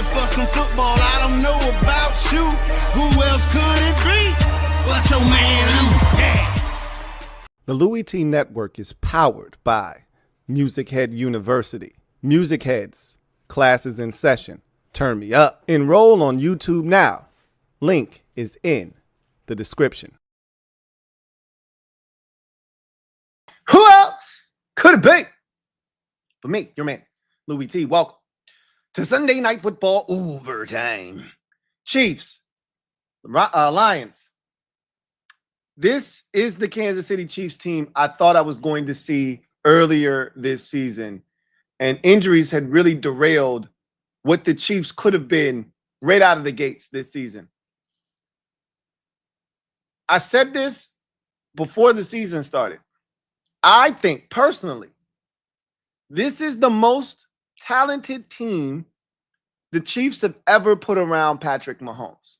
ready for some football. I don't know about you. Who else could it be but your man Lou? Yeah. The LouieTeeNetwork is powered by MusicHead University. MusicHeads, classes in session. Turn me up. Enroll on YouTube now. Link is in the description. Who else could it be but me, your man, Louie T? Welcome to Sunday Night Football Overtime. Chiefs, Lions. This is the Kansas City Chiefs team I thought I was going to see earlier this season, and injuries had really derailed what the Chiefs could have been right out of the gates this season. I said this before the season started. I think personally, this is the most talented team the Chiefs have ever put around Patrick Mahomes.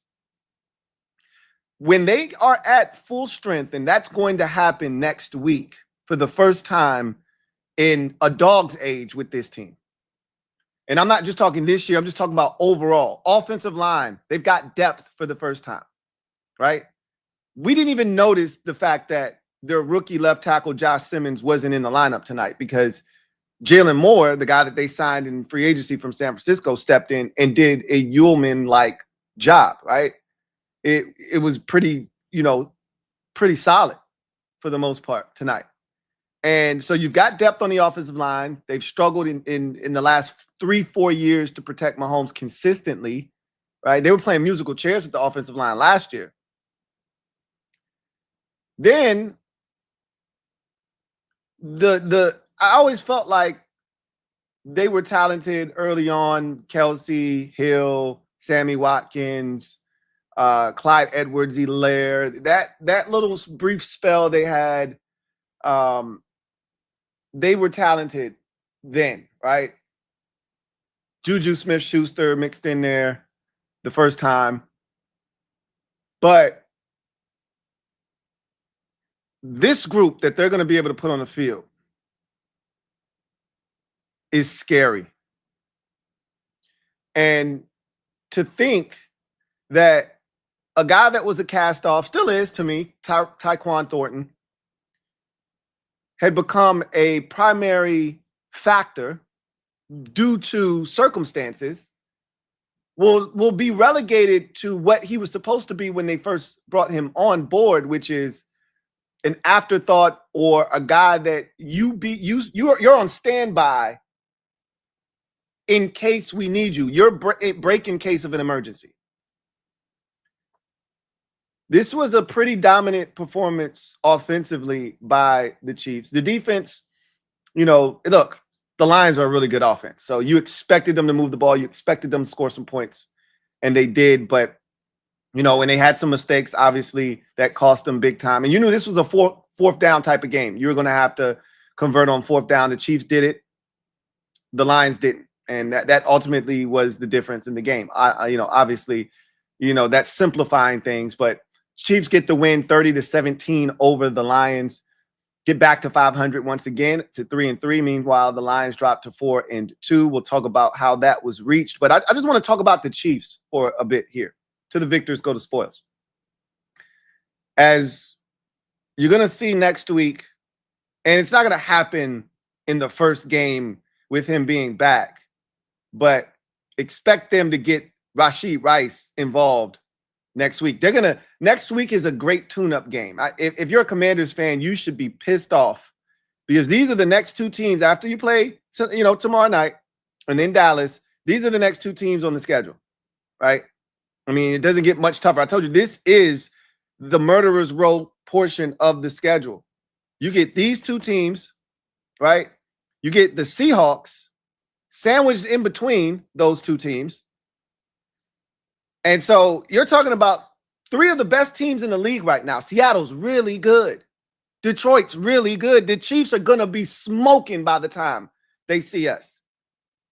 When they are at full strength, and that's going to happen next week for the first time in a dog's age with this team. And I'm not just talking this year, I'm just talking about overall. Offensive line, they've got depth for the first time, right? We didn't even notice the fact that their rookie left tackle, Josh Simmons, wasn't in the lineup tonight because Jalen Moore, the guy that they signed in free agency from San Francisco, stepped in and did a Ullman-like job, right? It was pretty, pretty solid for the most part tonight. And so you've got depth on the offensive line. They've struggled in the last 3-4 years to protect Mahomes consistently, right? They were playing musical chairs with the offensive line last year. Then I always felt like they were talented early on. Kelsey, Hill, Sammy Watkins, Clyde Edwards-Helaire. That little brief spell they had, they were talented then, right? Juju Smith-Schuster mixed in there the first time. But this group that they're going to be able to put on the field is scary. And to think that a guy that was a cast-off, still is to me, Tyquan Thornton, had become a primary factor due to circumstances, will be relegated to what he was supposed to be when they first brought him on board, which is an afterthought or a guy that you're on standby in case we need you. You're break in case of an emergency. This was a pretty dominant performance offensively by the Chiefs. The defense, look, the Lions are a really good offense. So you expected them to move the ball. You expected them to score some points, and they did. But, when they had some mistakes, obviously, that cost them big time. And you knew this was a fourth down type of game. You were going to have to convert on fourth down. The Chiefs did it. The Lions didn't. And that ultimately was the difference in the game. Obviously, that's simplifying things, but Chiefs get the win 30-17 over the Lions, get back to 500 once again to 3-3. Meanwhile, the Lions drop to 4-2. We'll talk about how that was reached. But I just want to talk about the Chiefs for a bit here. To the victors go the spoils. As you're going to see next week, and it's not going to happen in the first game with him being back, but expect them to get Rashid Rice involved next week. Next week is a great tune-up game. If you're a Commanders fan, you should be pissed off because these are the next two teams after you play, tomorrow night and then Dallas. These are the next two teams on the schedule, right? I mean, it doesn't get much tougher. I told you this is the murderer's row portion of the schedule. You get these two teams, right? You get the Seahawks sandwiched in between those two teams. And so you're talking about three of the best teams in the league right now. Seattle's really good. Detroit's really good. The Chiefs are going to be smoking by the time they see us.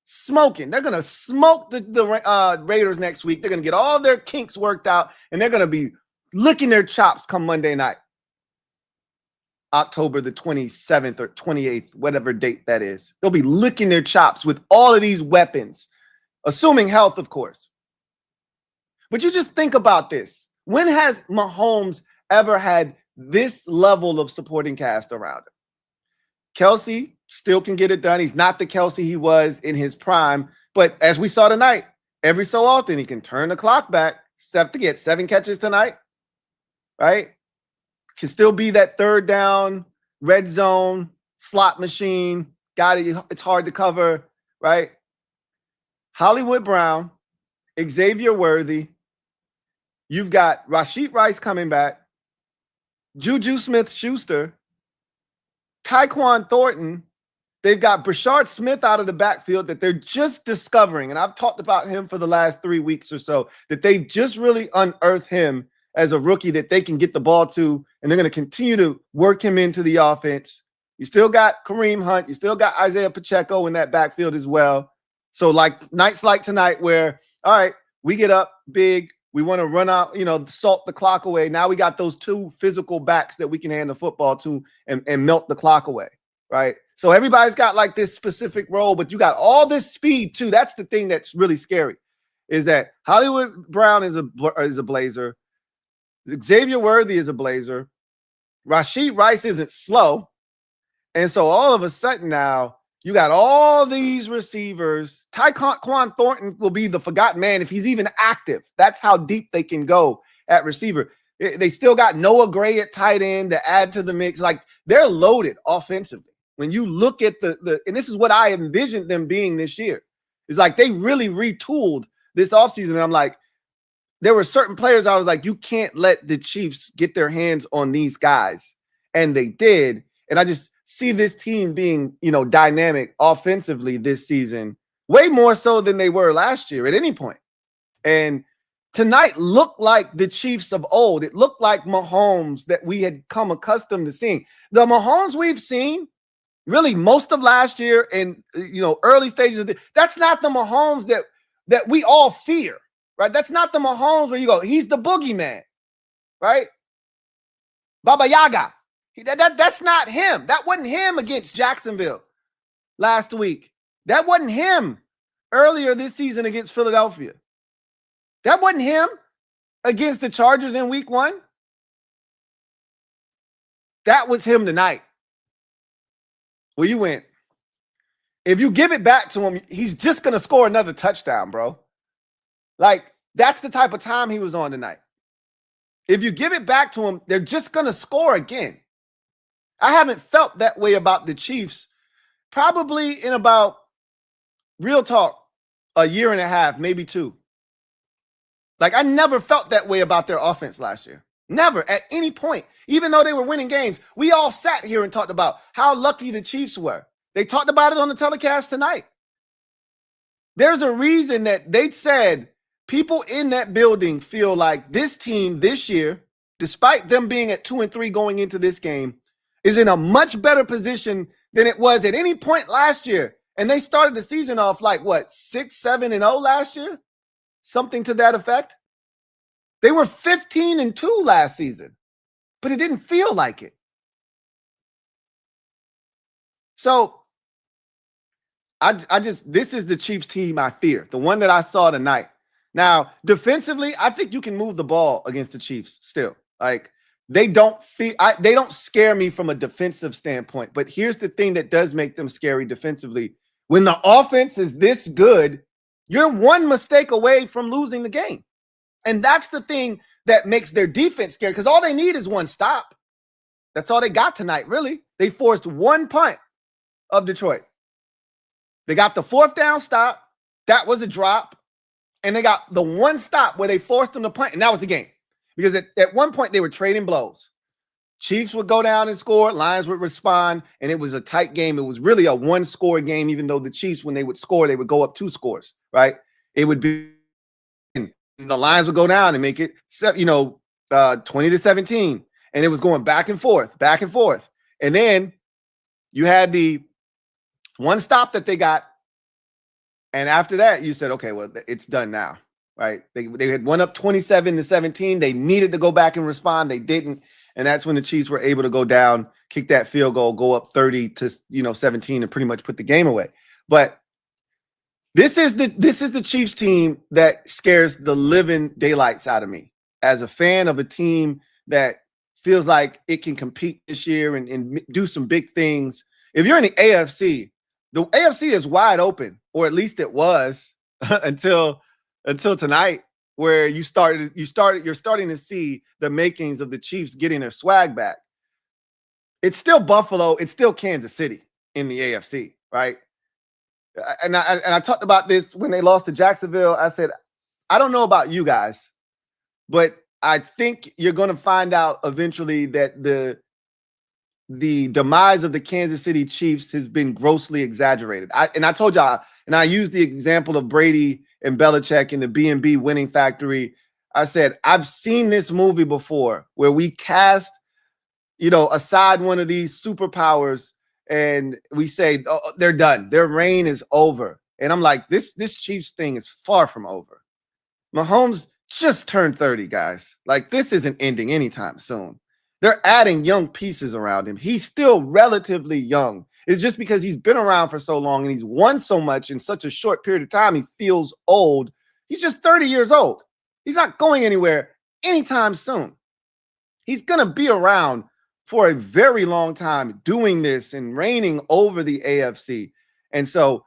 Smoking. They're going to smoke the Raiders next week. They're going to get all their kinks worked out, and they're going to be licking their chops come Monday night. October the 27th or 28th, whatever date that is. They'll be licking their chops with all of these weapons assuming health, of course. But you just think about this. When has Mahomes ever had this level of supporting cast around him? Kelsey still can get it done. He's not the Kelsey he was in his prime. But as we saw tonight, every so often he can turn the clock back. Except to get 7 catches tonight, right? Can still be that third down, red zone, slot machine. Got it. It's hard to cover, right? Hollywood Brown, Xavier Worthy. You've got Rashid Rice coming back, Juju Smith-Schuster, Tyquan Thornton. They've got Brashard Smith out of the backfield that they're just discovering. And I've talked about him for the last 3 weeks or so, that they've just really unearthed him as a rookie that they can get the ball to, and they're going to continue to work him into the offense. You still got Kareem Hunt. You still got Isaiah Pacheco in that backfield as well. So like nights like tonight where, all right, we get up big. We want to run out, salt the clock away. Now we got those 2 physical backs that we can hand the football to and melt the clock away, right? So everybody's got like this specific role, but you got all this speed too. That's the thing that's really scary, is that Hollywood Brown is a Blazer. Xavier Worthy is a Blazer. Rashid Rice isn't slow. And so all of a sudden now you got all these receivers. Tyquan Thornton will be the forgotten man if he's even active. That's how deep they can go at receiver. They still got Noah Gray at tight end to add to the mix. Like, they're loaded offensively. When you look at the and this is what I envisioned them being this year. It's like they really retooled this offseason. And I'm like, there were certain players I was like, you can't let the Chiefs get their hands on these guys. And they did. And I just see this team being, dynamic offensively this season, way more so than they were last year at any point. And tonight looked like the Chiefs of old. It looked like Mahomes that we had come accustomed to seeing. The Mahomes we've seen really most of last year and, early stages of that's not the Mahomes that we all fear, right? That's not the Mahomes where you go, he's the boogeyman, right? Baba Yaga. That's not him. That wasn't him against Jacksonville last week. That wasn't him earlier this season against Philadelphia. That wasn't him against the Chargers in week 1. That was him tonight. Where you went, if you give it back to him, he's just going to score another touchdown, bro. Like, that's the type of time he was on tonight. If you give it back to him, they're just going to score again. I haven't felt that way about the Chiefs probably in about, real talk, a year and a half, maybe 2. Like, I never felt that way about their offense last year. Never, at any point. Even though they were winning games, we all sat here and talked about how lucky the Chiefs were. They talked about it on the telecast tonight. There's a reason that they said people in that building feel like this team this year, despite them being at 2-3 going into this game, is in a much better position than it was at any point last year. And they started the season off like, 6-7-0 last year? Something to that effect. They were 15-2 last season, but it didn't feel like it. So this is the Chiefs team I fear, the one that I saw tonight. Now, defensively, I think you can move the ball against the Chiefs still. Like, they don't scare me from a defensive standpoint. But here's the thing that does make them scary defensively. When the offense is this good, you're one mistake away from losing the game. And that's the thing that makes their defense scary, because all they need is one stop. That's all they got tonight, really. They forced one punt of Detroit. They got the 4th down stop. That was a drop. And they got the one stop where they forced them to punt, and that was the game. Because at one point, they were trading blows. Chiefs would go down and score. Lions would respond, and it was a tight game. It was really a one-score game, even though the Chiefs, when they would score, they would go up 2 scores, right? It would be the Lions would go down and make it, 20-17. And it was going back and forth. And then you had the one stop that they got. And after that, you said, okay, well, it's done now, right? They had won up 27-17. They needed to go back and respond. They didn't. And that's when the Chiefs were able to go down, kick that field goal, go up 30-17 and pretty much put the game away. But This is the Chiefs team that scares the living daylights out of me as a fan of a team that feels like it can compete this year and do some big things. If you're in the AFC is wide open, or at least it was until tonight, where you're starting to see the makings of the Chiefs getting their swag back. It's still Buffalo, it's still Kansas City in the AFC, right? And I talked about this when they lost to Jacksonville. I said, I don't know about you guys, but I think you're going to find out eventually that the demise of the Kansas City Chiefs has been grossly exaggerated. I told y'all, and I used the example of Brady and Belichick in the B&B Winning Factory. I said, I've seen this movie before where we cast, aside one of these superpowers and we say, oh, they're done. Their reign is over. And I'm like, this Chiefs thing is far from over. Mahomes just turned 30, guys. Like, this isn't ending anytime soon. They're adding young pieces around him. He's still relatively young. It's just because he's been around for so long and he's won so much in such a short period of time, he feels old. He's just 30 years old. He's not going anywhere anytime soon. He's going to be around for a very long time doing this and reigning over the AFC. And so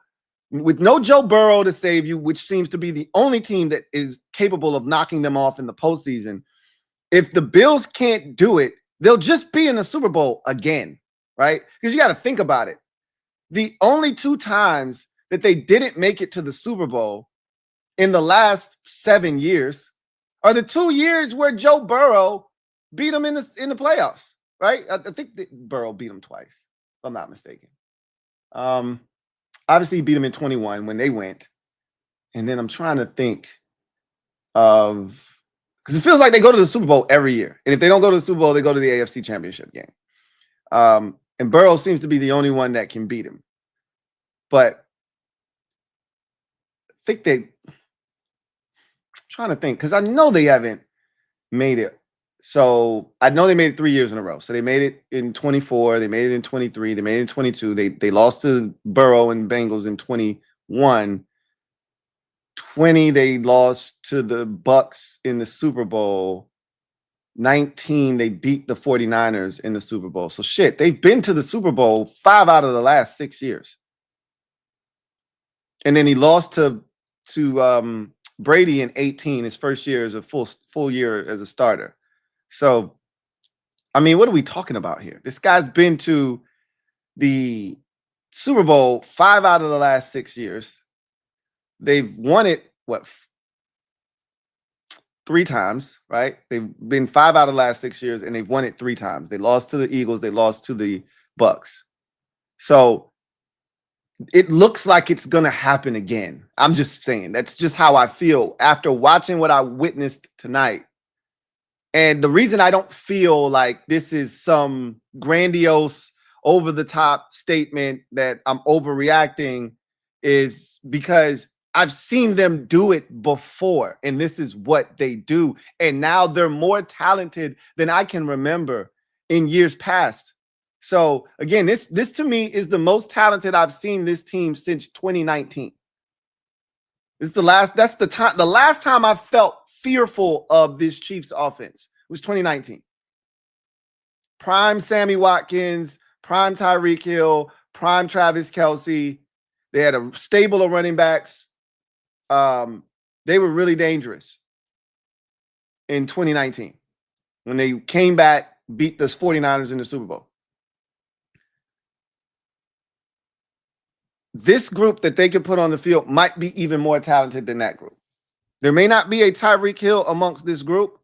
with no Joe Burrow to save you, which seems to be the only team that is capable of knocking them off in the postseason, if the Bills can't do it, they'll just be in the Super Bowl again, right? Because you got to think about it. The only 2 times that they didn't make it to the Super Bowl in the last 7 years are the 2 years where Joe Burrow beat them in the playoffs. Right? I think that Burrow beat them twice, if I'm not mistaken. Obviously, he beat them in 21 when they went. And then I'm trying to think of, because it feels like they go to the Super Bowl every year. And if they don't go to the Super Bowl, they go to the AFC Championship game. And Burrow seems to be the only one that can beat him. But I think I'm trying to think, because I know they haven't made it. So I know they made it 3 years in a row. So they made it in 24. They made it in 23. They made it in 22. They lost to Burrow and Bengals in 21. 20, they lost to the Bucks in the Super Bowl. 19, they beat the 49ers in the Super Bowl. So shit, they've been to the Super Bowl 5 out of the last 6 years. And then he lost to Brady in 18, his first year as a full year as a starter. So, I mean, what are we talking about here? This guy's been to the Super Bowl 5 out of the last 6 years. They've won it, 3 times, right? They've been 5 out of the last 6 years, and they've won it 3 times. They lost to the Eagles. They lost to the Bucks. So it looks like it's going to happen again. I'm just saying. That's just how I feel after watching what I witnessed tonight. And the reason I don't feel like this is some grandiose, over-the-top statement that I'm overreacting is because I've seen them do it before, and this is what they do. And now they're more talented than I can remember in years past. So, again, this to me is the most talented I've seen this team since 2019. That's the last time I felt fearful of this Chiefs offense was 2019. Prime Sammy Watkins, prime Tyreek Hill, prime Travis Kelce. They had a stable of running backs. They were really dangerous in 2019 when they came back, beat the 49ers in the Super Bowl. This group that they could put on the field might be even more talented than that group. There may not be a Tyreek Hill amongst this group,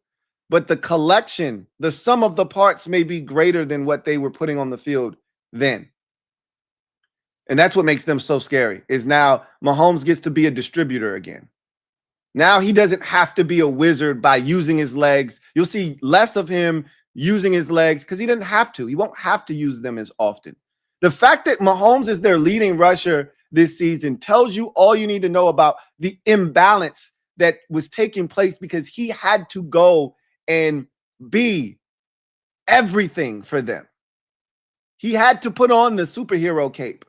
but the collection, the sum of the parts may be greater than what they were putting on the field then. And that's what makes them so scary, is now Mahomes gets to be a distributor again. Now he doesn't have to be a wizard by using his legs. You'll see less of him using his legs because he doesn't have to. He won't have to use them as often. The fact that Mahomes is their leading rusher this season tells you all you need to know about the imbalance that was taking place because he had to go and be everything for them. He had to put on the superhero cape.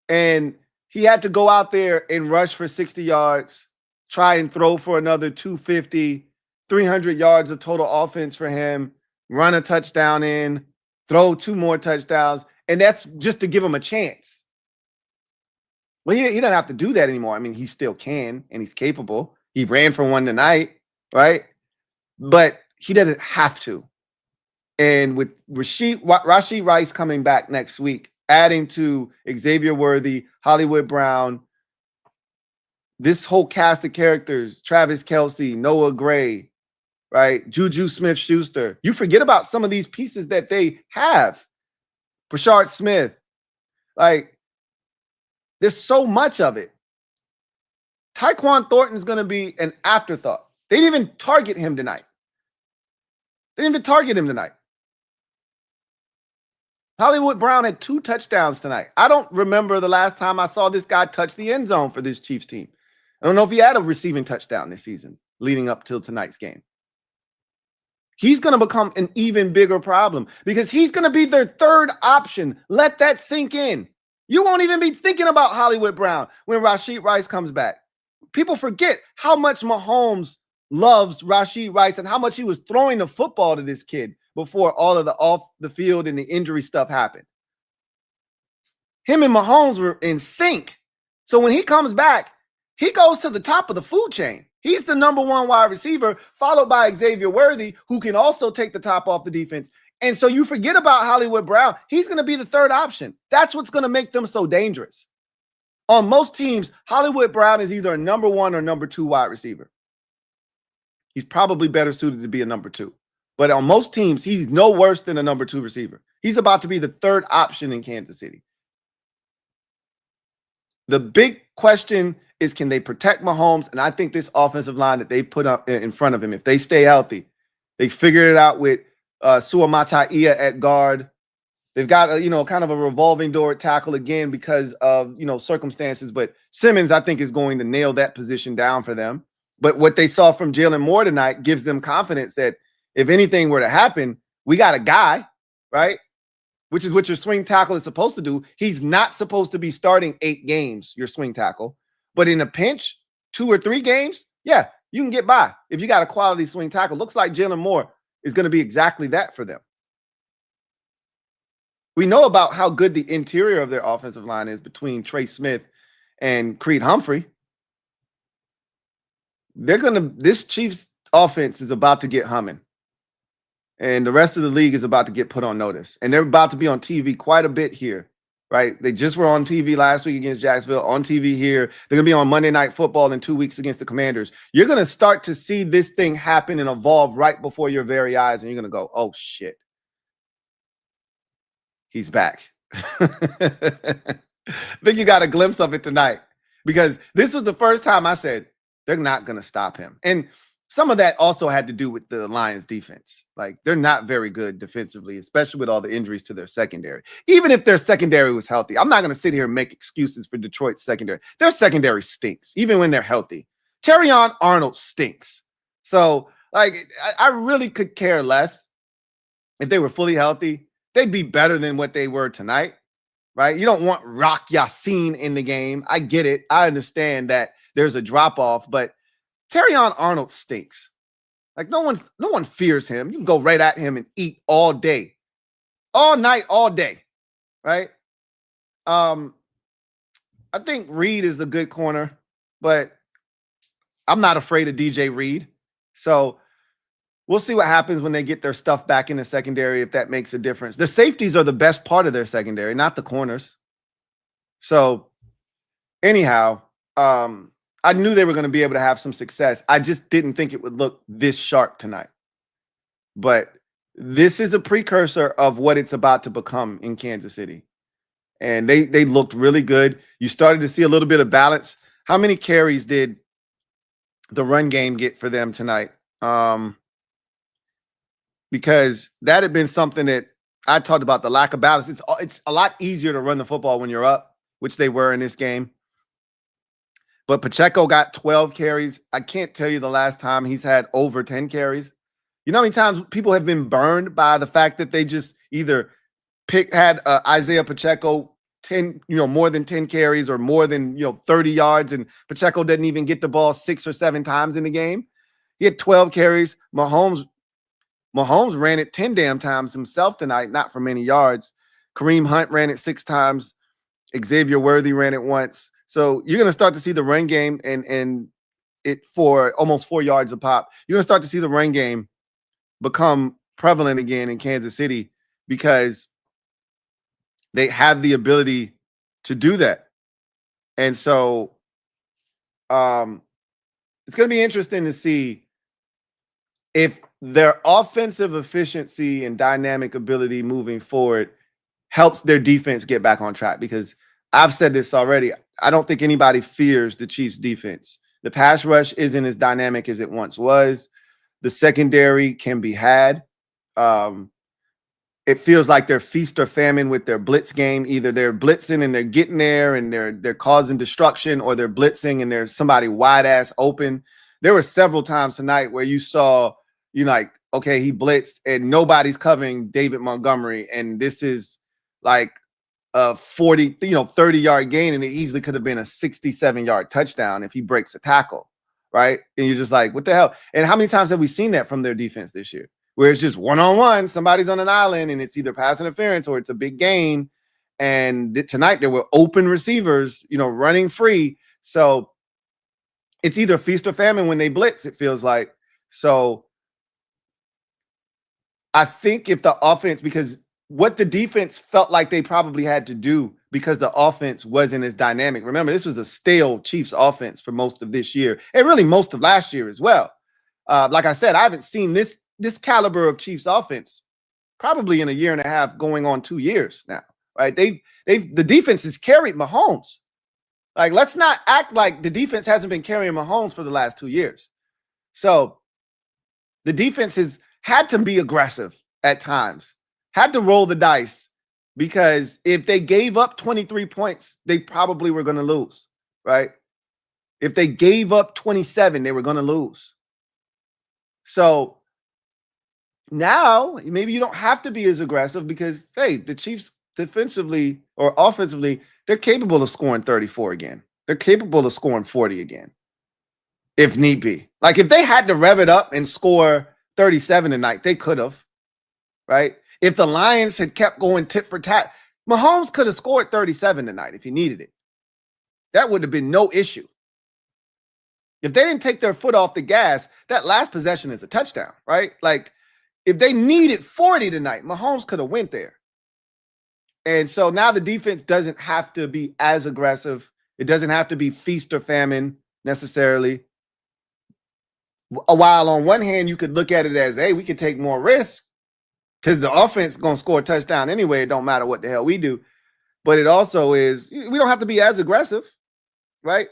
And he had to go out there and rush for 60 yards, try and throw for another 250, 300 yards of total offense for him, run a touchdown in, throw 2 more touchdowns, and that's just to give him a chance. Well, he doesn't have to do that anymore. I mean, he still can, and he's capable. He ran for one tonight, right? But he doesn't have to. And with Rashee Rice coming back next week, adding to Xavier Worthy, Hollywood Brown, this whole cast of characters, Travis Kelce, Noah Gray, right? Juju Smith-Schuster. You forget about some of these pieces that they have. Brashard Smith. Like, there's so much of it. Tyquan Thornton is going to be an afterthought. They didn't even target him tonight. Hollywood Brown had 2 touchdowns tonight. I don't remember the last time I saw this guy touch the end zone for this Chiefs team. I don't know if he had a receiving touchdown this season leading up till tonight's game. He's going to become an even bigger problem because he's going to be their third option. Let that sink in. You won't even be thinking about Hollywood Brown when Rashee Rice comes back. People forget how much Mahomes loves Rashee Rice and how much he was throwing the football to this kid before all of the off the field and the injury stuff happened. Him and Mahomes were in sync. So when he comes back, he goes to the top of the food chain. He's the number 1 wide receiver, followed by Xavier Worthy, who can also take the top off the defense. And so you forget about Hollywood Brown. He's going to be the third option. That's what's going to make them so dangerous. On most teams, Hollywood Brown is either a number 1 or number 2 wide receiver. He's probably better suited to be a number 2. But on most teams, he's no worse than a number 2 receiver. He's about to be the third option in Kansas City. The big question is, can they protect Mahomes? And I think this offensive line that they've put up in front of him, if they stay healthy, they figured it out with Suamataia at guard. They've got kind of a revolving door at tackle again because of circumstances. But Simmons, I think, is going to nail that position down for them. But what they saw from Jalen Moore tonight gives them confidence that if anything were to happen, we got a guy, right? Which is what your swing tackle is supposed to do. He's not supposed to be starting 8 games, your swing tackle. But in a pinch, 2 or 3 games, yeah, you can get by if you got a quality swing tackle. Looks like Jalen Moore is going to be exactly that for them. We know about how good the interior of their offensive line is between Trey Smith and Creed Humphrey. This Chiefs offense is about to get humming. And the rest of the league is about to get put on notice. And they're about to be on TV quite a bit here, right? They just were on TV last week against Jacksonville, on TV here. They're going to be on Monday Night Football in 2 weeks against the Commanders. You're going to start to see this thing happen and evolve right before your very eyes. And you're going to go, oh, shit. He's back. I think you got a glimpse of it tonight because this was the first time I said, they're not going to stop him. And some of that also had to do with the Lions defense. Like, they're not very good defensively, especially with all the injuries to their secondary. Even if their secondary was healthy, I'm not going to sit here and make excuses for Detroit's secondary. Their secondary stinks, even when they're healthy. Terrion Arnold stinks. So, like, I really could care less if they were fully healthy. They'd be better than what they were tonight, right? You don't want Rock Yassin in the game. I get it. I understand that there's a drop-off, but Terrion Arnold stinks. Like, no one fears him. You can go right at him and eat all day, all night, all day, right? I think Reed is a good corner, but I'm not afraid of DJ Reed. So we'll see what happens when they get their stuff back in the secondary, if that makes a difference. The safeties are the best part of their secondary, not the corners. So anyhow, I knew they were going to be able to have some success. I just didn't think it would look this sharp tonight. But this is a precursor of what it's about to become in Kansas City. And they looked really good. You started to see a little bit of balance. How many carries did the run game get for them tonight? Because that had been something that I talked about, the lack of balance. It's a lot easier to run the football when you're up, which they were in this game. But Pacheco got 12 carries. I can't tell you the last time he's had over 10 carries. You know how many times people have been burned by the fact that they just either had Isaiah Pacheco 10, more than 10 carries or more than, 30 yards, and Pacheco didn't even get the ball 6 or 7 times in the game. He had 12 carries. Mahomes ran it 10 damn times himself tonight, not for many yards. Kareem Hunt ran it 6 times. Xavier Worthy ran it once. So you're going to start to see the run game and it for almost 4 yards a pop. You're going to start to see the run game become prevalent again in Kansas City because they have the ability to do that. And so it's going to be interesting to see if their offensive efficiency and dynamic ability moving forward helps their defense get back on track, because I've said this already. I don't think anybody fears the Chiefs defense. The pass rush isn't as dynamic as it once was. The secondary can be had. It feels like they're feast or famine with their blitz game. Either they're blitzing and they're getting there and they're causing destruction, or they're blitzing and there's somebody wide ass open. There were several times tonight where you saw, like, okay, he blitzed and nobody's covering David Montgomery, and this is like a 30-yard gain, and it easily could have been a 67-yard touchdown if he breaks a tackle, right? And you're just like, what the hell? And how many times have we seen that from their defense this year, where it's just one-on-one, somebody's on an island, and it's either pass interference or it's a big gain? And tonight there were open receivers, running free. So it's either feast or famine when they blitz, it feels like. So I think if the offense, because what the defense felt like they probably had to do because the offense wasn't as dynamic. Remember, this was a stale Chiefs offense for most of this year, and really most of last year as well. Like I said, I haven't seen this caliber of Chiefs offense probably in a year and a half, going on 2 years now, right? The defense has carried Mahomes. Like, let's not act like the defense hasn't been carrying Mahomes for the last 2 years. So the defense has had to be aggressive at times, had to roll the dice, because if they gave up 23 points, they probably were going to lose, right? If they gave up 27, they were going to lose. So now maybe you don't have to be as aggressive, because, hey, the Chiefs defensively or offensively, they're capable of scoring 34 again. They're capable of scoring 40 again, if need be. Like, if they had to rev it up and score 37 tonight, they could have, right? If the Lions had kept going tit for tat, Mahomes could have scored 37 tonight if he needed it. That would have been no issue. If they didn't take their foot off the gas, that last possession is a touchdown, right? Like, if they needed 40 tonight, Mahomes could have went there. And so now the defense doesn't have to be as aggressive. It doesn't have to be feast or famine necessarily. While on one hand, you could look at it as, hey, we could take more risks because the offense is going to score a touchdown anyway. It don't matter what the hell we do. But it also is, we don't have to be as aggressive, right?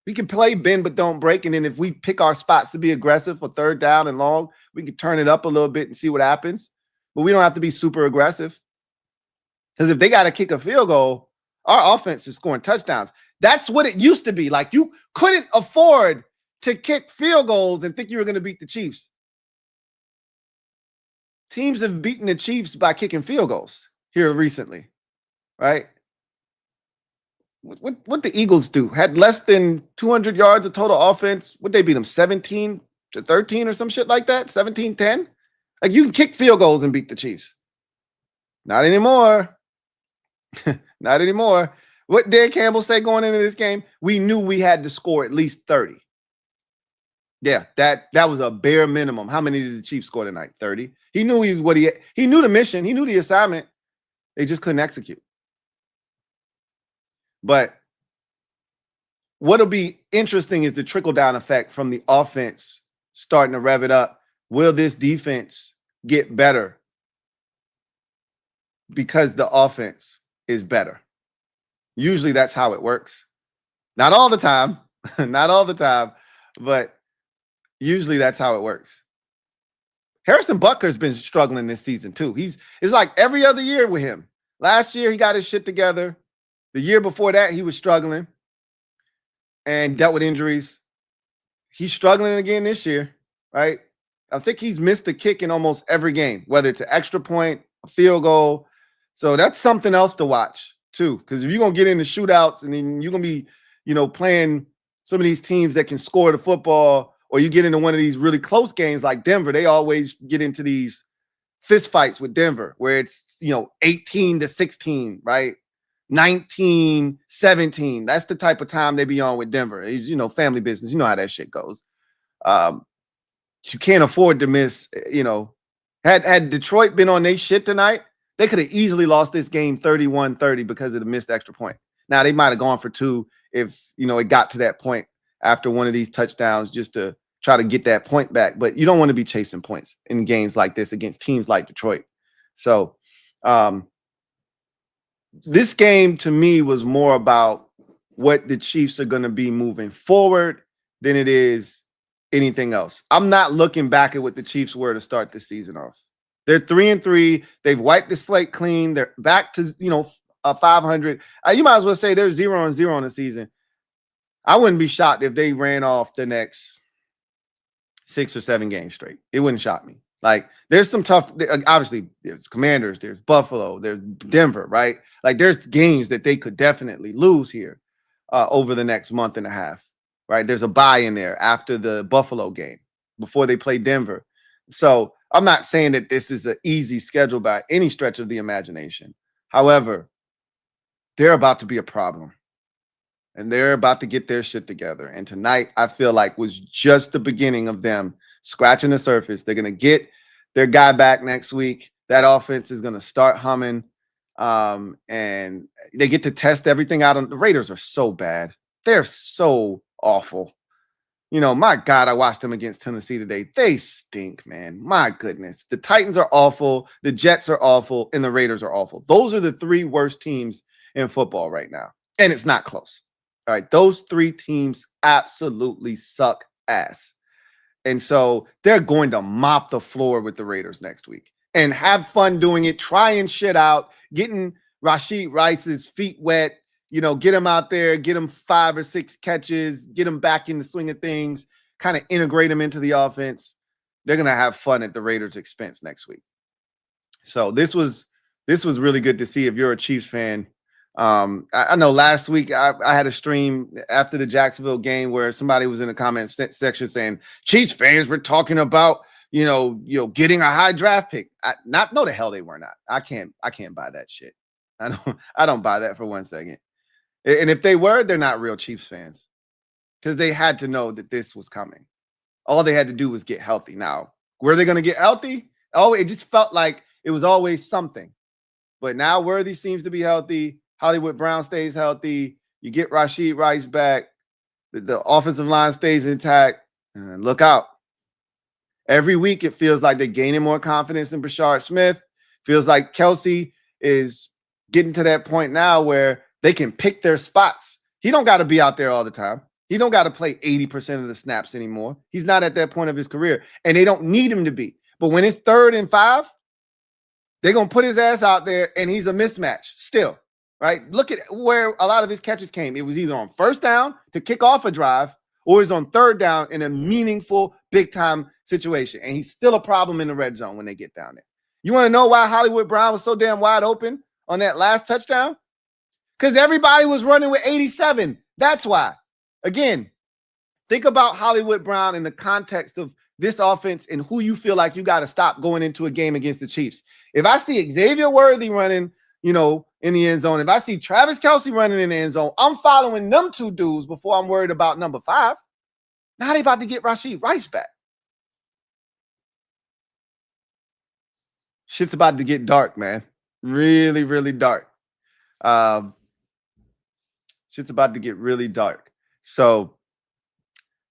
We can play bend but don't break. And then if we pick our spots to be aggressive for third down and long, we can turn it up a little bit and see what happens. But we don't have to be super aggressive. Because if they got to kick a field goal, our offense is scoring touchdowns. That's what it used to be. Like, you couldn't afford to kick field goals and think you were going to beat the Chiefs. Teams have beaten the Chiefs by kicking field goals here recently, right? What the Eagles do? Had less than 200 yards of total offense. Would they beat them 17-13 or some shit like that? 17-10? Like, you can kick field goals and beat the Chiefs. Not anymore. Not anymore. What did Campbell say going into this game? We knew we had to score at least 30. Yeah, that was a bare minimum. How many did the Chiefs score tonight? 30. He knew he knew the mission. He knew the assignment. They just couldn't execute. But what'll be interesting is the trickle-down effect from the offense starting to rev it up. Will this defense get better because the offense is better? Usually that's how it works. Not all the time. Not all the time. But usually that's how it works. Harrison Butker's been struggling this season too. It's like every other year with him. Last year, he got his shit together. The year before that, he was struggling and dealt with injuries. He's struggling again this year, right? I think he's missed a kick in almost every game, whether it's an extra point, a field goal. So that's something else to watch. too. Because if you're going to get into shootouts and then you're going to be, playing some of these teams that can score the football, or you get into one of these really close games like Denver, they always get into these fist fights with Denver where it's, 18-16, right? 19-17. That's the type of time they be on with Denver. It's, family business. You know how that shit goes. You can't afford to miss, had Detroit been on their shit tonight, they could have easily lost this game 31-30 because of the missed extra point. Now, they might have gone for 2 if, it got to that point after one of these touchdowns just to try to get that point back. But you don't want to be chasing points in games like this against teams like Detroit. So this game to me was more about what the Chiefs are going to be moving forward than it is anything else. I'm not looking back at what the Chiefs were to start the season off. They're 3-3. They've wiped the slate clean. They're back to, 500. You might as well say they're 0-0 in the season. I wouldn't be shocked if they ran off the next 6 or 7 games straight. It wouldn't shock me. Like, there's some tough, obviously, there's Commanders, there's Buffalo, there's Denver, right? Like, there's games that they could definitely lose here over the next month and a half, right? There's a bye in there after the Buffalo game before they play Denver. So I'm not saying that this is an easy schedule by any stretch of the imagination. However, they're about to be a problem. And they're about to get their shit together. And tonight, I feel like was just the beginning of them scratching the surface. They're going to get their guy back next week. That offense is going to start humming. And they get to test everything out. The Raiders are so bad. They're so awful. My God, I watched them against Tennessee today. They stink, man. My goodness. The Titans are awful. The Jets are awful. And the Raiders are awful. Those are the 3 worst teams in football right now. And it's not close. All right, those 3 teams absolutely suck ass. And so they're going to mop the floor with the Raiders next week and have fun doing it, trying shit out, getting Rashid Rice's feet wet, get him out there, get him 5 or 6 catches, get him back in the swing of things, kind of integrate him into the offense. They're going to have fun at the Raiders' expense next week. So this was really good to see if you're a Chiefs fan. I know last week I had a stream after the Jacksonville game where somebody was in the comments section saying Chiefs fans were talking about, getting a high draft pick. No, the hell they were not. I can't buy that shit. I don't buy that for 1 second. And if they were, they're not real Chiefs fans because they had to know that this was coming. All they had to do was get healthy. Now, were they going to get healthy? Oh, it just felt like it was always something. But now Worthy seems to be healthy. Hollywood Brown stays healthy. You get Rashid Rice back. The offensive line stays intact. And look out. Every week, it feels like they're gaining more confidence in Brashard Smith. Feels like Kelsey is getting to that point now where they can pick their spots. He don't got to be out there all the time. He don't got to play 80% of the snaps anymore. He's not at that point of his career, and they don't need him to be. But when it's 3rd and 5, they're going to put his ass out there, and he's a mismatch still. Right? Look at where a lot of his catches came. It was either on 1st down to kick off a drive or it's on 3rd down in a meaningful, big-time situation. And he's still a problem in the red zone when they get down there. You want to know why Hollywood Brown was so damn wide open on that last touchdown? Because everybody was running with 87. That's why. Again, think about Hollywood Brown in the context of this offense and who you feel like you got to stop going into a game against the Chiefs. If I see Xavier Worthy running, in the end zone, if I see Travis Kelce running in the end zone, I'm following them 2 dudes before I'm worried about number 5. Now they about to get Rashid Rice back. Shit's about to get dark, man. Really, really dark. Shit's about to get really dark. So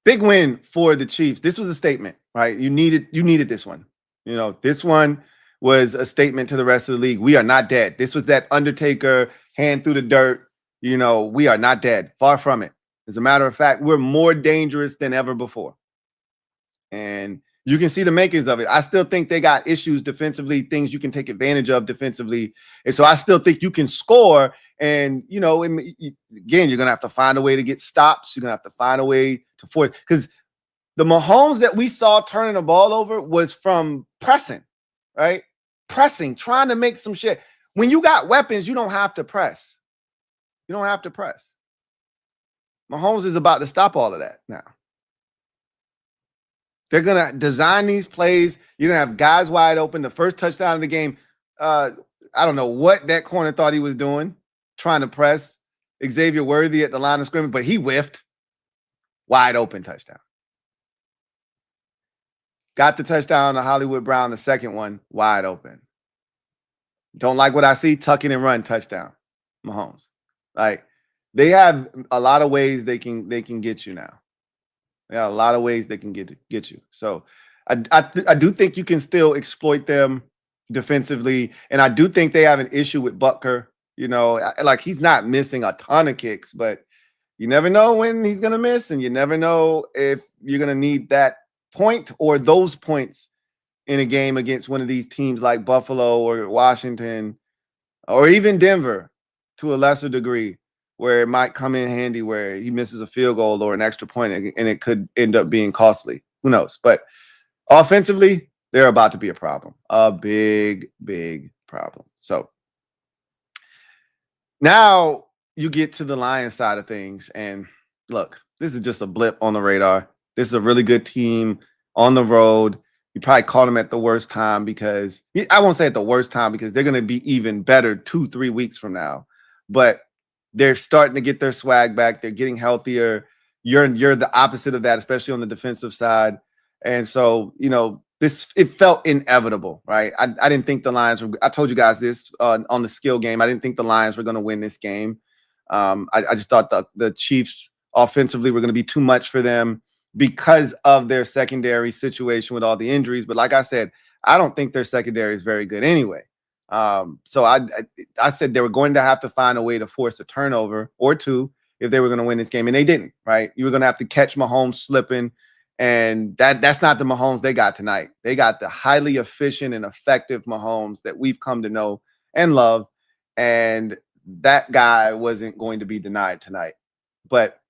big win for the Chiefs. This was a statement, right? You needed this one. This one was a statement to the rest of the league. We are not dead. This was that Undertaker hand through the dirt. We are not dead. Far from it. As a matter of fact, we're more dangerous than ever before. And you can see the makings of it. I still think they got issues defensively, things you can take advantage of defensively. And so I still think you can score. And, again, you're going to have to find a way to get stops. You're going to have to find a way to force. Because the Mahomes that we saw turning the ball over was from pressing, right? Pressing, trying to make some shit. When you got weapons, you don't have to press. You don't have to press. Mahomes is about to stop all of that now. They're going to design these plays. You're going to have guys wide open. The first touchdown of the game, I don't know what that corner thought he was doing, trying to press Xavier Worthy at the line of scrimmage, but he whiffed. Wide open touchdown. Got the touchdown to Hollywood Brown, the second one, wide open. Don't like what I see, tuck in and run, touchdown. Mahomes. Like, they have a lot of ways they can get you now. They got a lot of ways they can get you. So I do think you can still exploit them defensively, and I do think they have an issue with Butker. You know, like, he's not missing a ton of kicks, but you never know when he's going to miss, and you never know if you're going to need that point or those points in a game against one of these teams like Buffalo or Washington or even Denver to a lesser degree, where it might come in handy where he misses a field goal or an extra point and it could end up being costly. Who knows? But offensively, they're about to be a problem, a big, big problem. So now you get to the Lions side of things, and look, this is just a blip on the radar. This is a really good team on the road. You probably caught them at the worst time, because I won't say at the worst time, because they're going to be even better 2-3 weeks from now. But they're starting to get their swag back. They're getting healthier. You're the opposite of that, especially on the defensive side. And so, you know, it felt inevitable, right? I didn't think the Lions were. I told you guys this on the skill game. I didn't think the Lions were going to win this game. I just thought the Chiefs offensively were going to be too much for them because of their secondary situation with all the injuries. But like I said, I don't think their secondary is very good anyway. So I said they were going to have to find a way to force a turnover or two if they were going to win this game, and they didn't, right? You were going to have to catch Mahomes slipping, and that's not the Mahomes they got tonight. They got the highly efficient and effective Mahomes that we've come to know and love, and that guy wasn't going to be denied tonight. But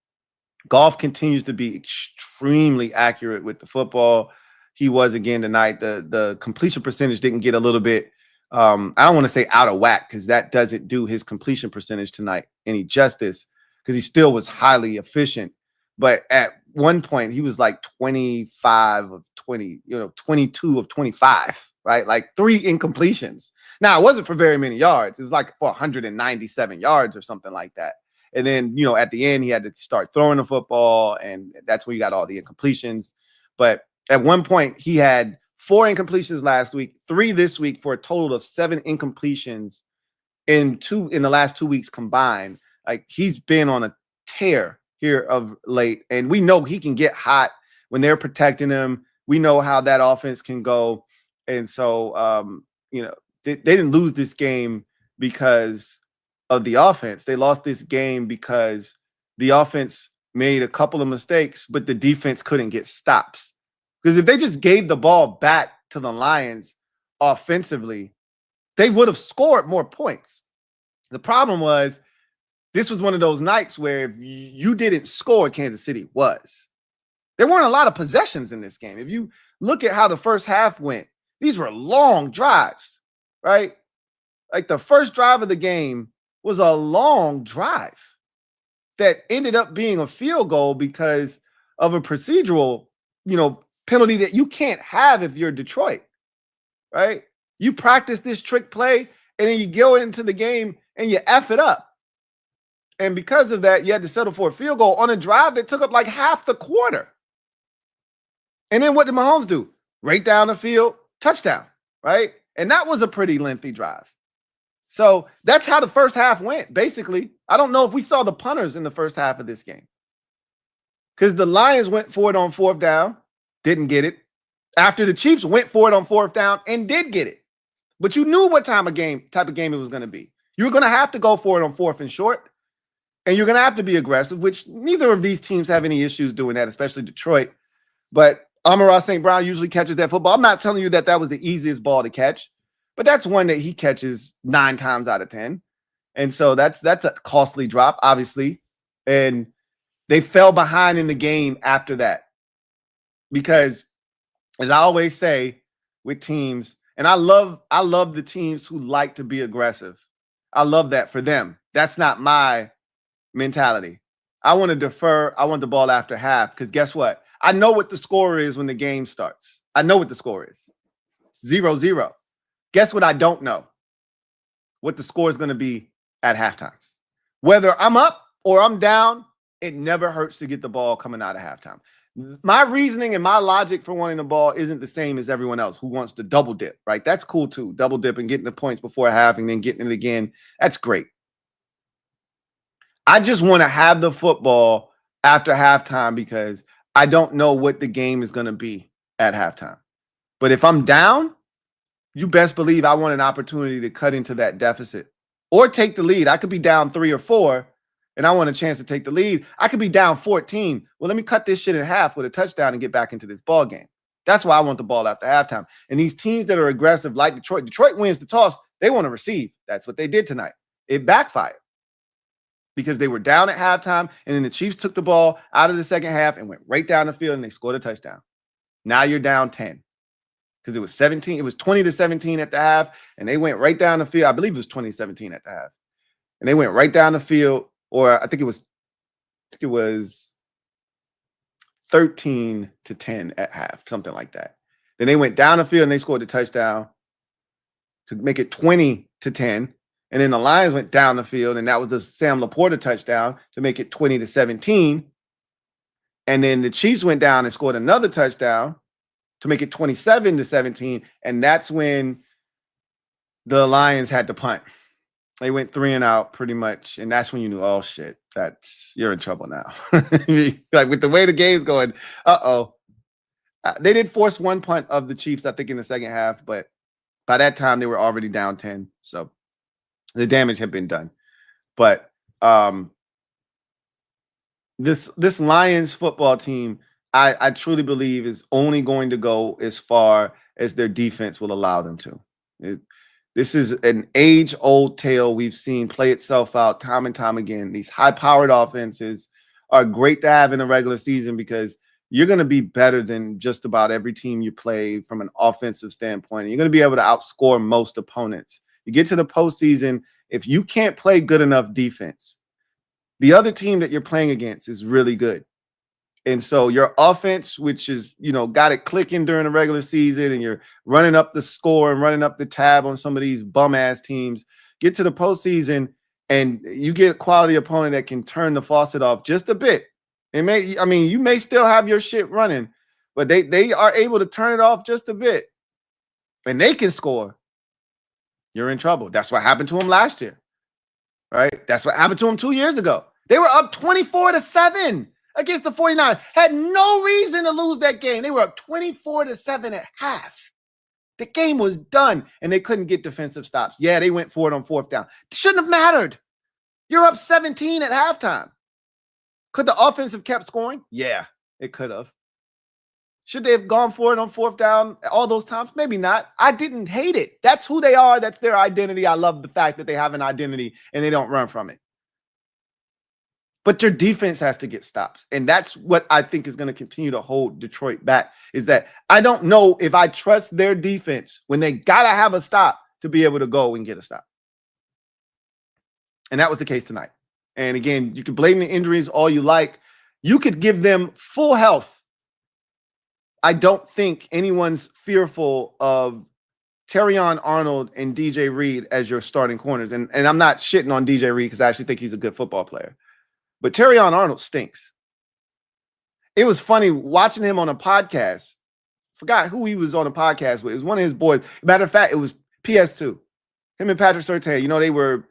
Goff continues to be extremely accurate with the football. He was again tonight. The completion percentage didn't get a little bit, I don't want to say out of whack, because that doesn't do his completion percentage tonight any justice, because he still was highly efficient. But at one point, he was like 25 of 20, 22 of 25, right? Like 3 incompletions. Now, it wasn't for very many yards. It was like for 197 yards or something like that. And then, at the end, he had to start throwing the football, and that's where you got all the incompletions. But at one point, he had 4 incompletions last week, 3 this week, for a total of 7 incompletions in the last 2 weeks combined. Like, he's been on a tear here of late, and we know he can get hot when they're protecting him. We know how that offense can go. And so, they didn't lose this game because of the offense. They lost this game because the offense made a couple of mistakes, but the defense couldn't get stops. Because if they just gave the ball back to the Lions offensively, they would have scored more points. The problem was, this was one of those nights where if you didn't score, Kansas City was. There weren't a lot of possessions in this game. If you look at how the first half went, these were long drives, right? Like, the first drive of the game was a long drive that ended up being a field goal because of a procedural, penalty that you can't have if you're Detroit, right? You practice this trick play, and then you go into the game and you F it up. And because of that, you had to settle for a field goal on a drive that took up like half the quarter. And then what did Mahomes do? Right down the field, touchdown, right? And that was a pretty lengthy drive. So that's how the first half went, basically. I don't know if we saw the punters in the first half of this game, because the Lions went for it on 4th down, didn't get it. After the Chiefs went for it on 4th down and did get it. But you knew what type of game it was going to be. You were going to have to go for it on 4th and short, and you're going to have to be aggressive, which neither of these teams have any issues doing that, especially Detroit. But Amon-Ra St. Brown usually catches that football. I'm not telling you that was the easiest ball to catch, but that's one that he catches 9 times out of 10. And so that's a costly drop, obviously. And they fell behind in the game after that. Because, as I always say with teams, and I love the teams who like to be aggressive. I love that for them. That's not my mentality. I want to defer. I want the ball after half because guess what? I know what the score is when the game starts. I know what the score is. 0-0. Guess what I don't know? What the score is going to be at halftime. Whether I'm up or I'm down, it never hurts to get the ball coming out of halftime. My reasoning and my logic for wanting the ball isn't the same as everyone else who wants to double dip, right? That's cool too. Double dip and getting the points before half and then getting it again. That's great. I just want to have the football after halftime because I don't know what the game is going to be at halftime. But if I'm down, you best believe I want an opportunity to cut into that deficit or take the lead. I could be down 3 or 4 and I want a chance to take the lead. I could be down 14. Well, let me cut this shit in half with a touchdown and get back into this ball game. That's why I want the ball after halftime. And these teams that are aggressive like Detroit wins the toss. They want to receive. That's what they did tonight. It backfired because they were down at halftime and then the Chiefs took the ball out of the second half and went right down the field and they scored a touchdown. Now you're down 10. Because it was 17, it was 20-17 at the half, and they went right down the field. I believe it was 20-17 at the half. And they went right down the field, or I think it was 13-10 at half, something like that. Then they went down the field and they scored a touchdown to make it 20-10. And then the Lions went down the field, and that was the Sam Laporta touchdown to make it 20-17. And then the Chiefs went down and scored another touchdown to make it 27-17, and that's when the Lions had to punt. They went 3 and out pretty much, and that's when you knew, oh shit, you're in trouble now. Like with the way the game's going, they did force one punt of the Chiefs, I think, in the second half, but by that time they were already down 10, so the damage had been done. But this Lions football team, I truly believe is only going to go as far as their defense will allow them to. This is an age-old tale we've seen play itself out time and time again. These high-powered offenses are great to have in a regular season because you're going to be better than just about every team you play from an offensive standpoint. And you're going to be able to outscore most opponents. You get to the postseason, if you can't play good enough defense, the other team that you're playing against is really good. And so your offense, which is, got it clicking during the regular season and you're running up the score and running up the tab on some of these bum-ass teams, get to the postseason and you get a quality opponent that can turn the faucet off just a bit. You may still have your shit running, but they are able to turn it off just a bit and they can score. You're in trouble. That's what happened to them last year, right? That's what happened to them 2 years ago. They were up 24-7. Against the 49ers. Had no reason to lose that game. They were up 24-7 at half. The game was done, and they couldn't get defensive stops. Yeah, they went for it on 4th down. It shouldn't have mattered. You're up 17 at halftime. Could the offense have kept scoring? Yeah, it could have. Should they have gone for it on 4th down all those times? Maybe not. I didn't hate it. That's who they are. That's their identity. I love the fact that they have an identity, and they don't run from it. But your defense has to get stops. And that's what I think is going to continue to hold Detroit back, is that I don't know if I trust their defense when they got to have a stop to be able to go and get a stop. And that was the case tonight. And again, you can blame the injuries all you like. You could give them full health. I don't think anyone's fearful of Terrion Arnold and DJ Reed as your starting corners. And I'm not shitting on DJ Reed because I actually think he's a good football player. But Terrion Arnold stinks. It was funny watching him on a podcast. Forgot who he was on a podcast with. It was one of his boys. Matter of fact, it was PS2. Him and Patrick Surtain. They were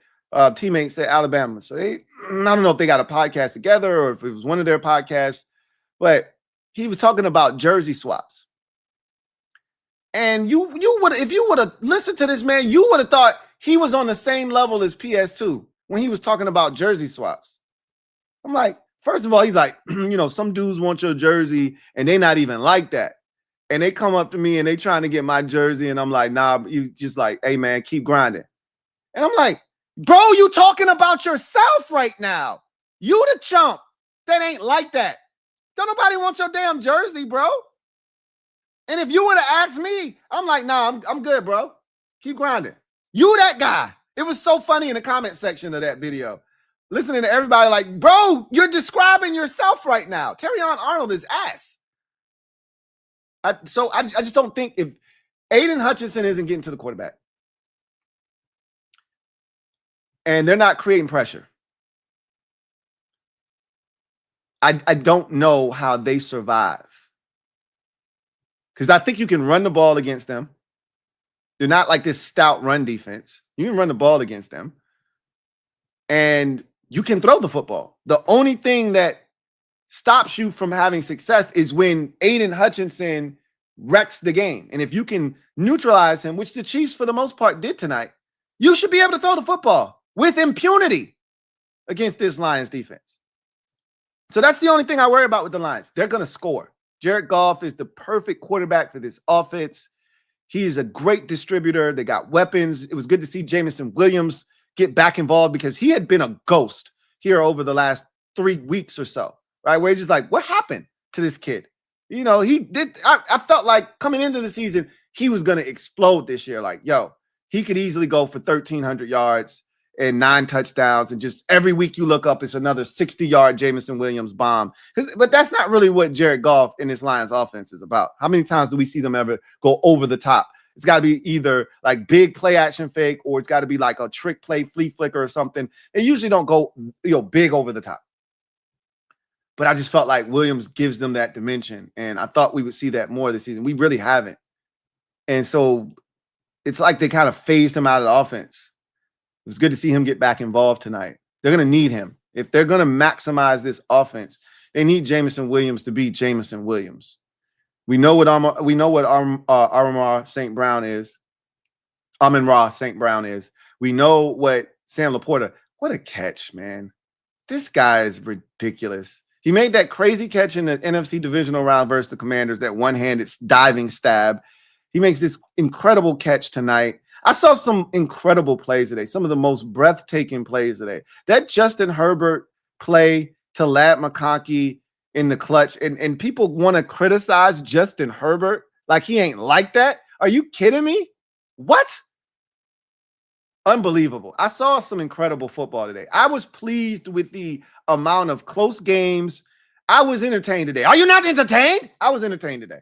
teammates at Alabama. So I don't know if they got a podcast together or if it was one of their podcasts. But he was talking about jersey swaps. And you would, if you would have listened to this man, you would have thought he was on the same level as PS2 when he was talking about jersey swaps. I'm like, first of all, he's like, some dudes want your jersey and they not even like that. And they come up to me and they trying to get my jersey. And I'm like, nah, you just like, hey man, keep grinding. And I'm like, bro, you talking about yourself right now. You the chump that ain't like that. Don't nobody want your damn jersey, bro. And if you would have asked me, I'm like, nah, I'm good, bro. Keep grinding. You that guy. It was so funny in the comment section of that video. listening to everybody like, bro, you're describing yourself right now. Terrion Arnold is ass. So I just don't think if Aiden Hutchinson isn't getting to the quarterback and they're not creating pressure, I don't know how they survive. Because I think you can run the ball against them. They're not like this stout run defense. You can run the ball against them. And you can throw the football. The only thing that stops you from having success is when Aiden Hutchinson wrecks the game. And if you can neutralize him, which the Chiefs for the most part did tonight, you should be able to throw the football with impunity against this Lions defense. So that's the only thing I worry about with the Lions. They're going to score. Jared Goff is the perfect quarterback for this offense. He is a great distributor. They got weapons. It was good to see Jameson Williams get back involved because he had been a ghost here over the last 3 weeks or so, right? Where you're just like, what happened to this kid? You know, he did. I felt like coming into the season, he was going to explode this year. Like, yo, he could easily go for 1,300 yards and 9 touchdowns. And just every week you look up, it's another 60-yard Jameson Williams bomb. But that's not really what Jared Goff in this Lions offense is about. How many times do we see them ever go over the top? It's got to be either like big play action fake or it's got to be like a trick play, flea flicker or something. They usually don't go, big over the top. But I just felt like Williams gives them that dimension. And I thought we would see that more this season. We really haven't. And so it's like they kind of phased him out of the offense. It was good to see him get back involved tonight. They're going to need him. If they're going to maximize this offense, they need Jameson Williams to be Jameson Williams. We know what Amon-Ra St. Brown is. Amon-Ra St. Brown is. We know what Sam Laporta. What a catch, man. This guy is ridiculous. He made that crazy catch in the NFC divisional round versus the Commanders, that one-handed diving stab. He makes this incredible catch tonight. I saw some incredible plays today, some of the most breathtaking plays today. That Justin Herbert play to Ladd McConkey in the clutch, and people want to criticize Justin Herbert like he ain't like that. Are you kidding me? What? Unbelievable. I saw some incredible football today. I was pleased with the amount of close games. I was entertained today. Are you not entertained? I was entertained today.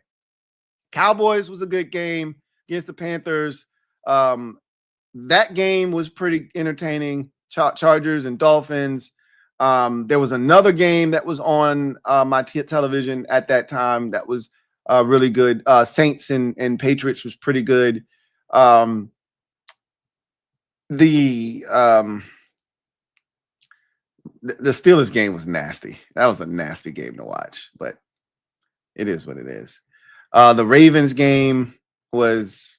Cowboys was a good game against the Panthers. That game was pretty entertaining. Chargers and Dolphins. There was another game that was on my television at that time that was really good. Saints and Patriots was pretty good. The Steelers game was nasty. That was a nasty game to watch, but it is what it is. The Ravens game was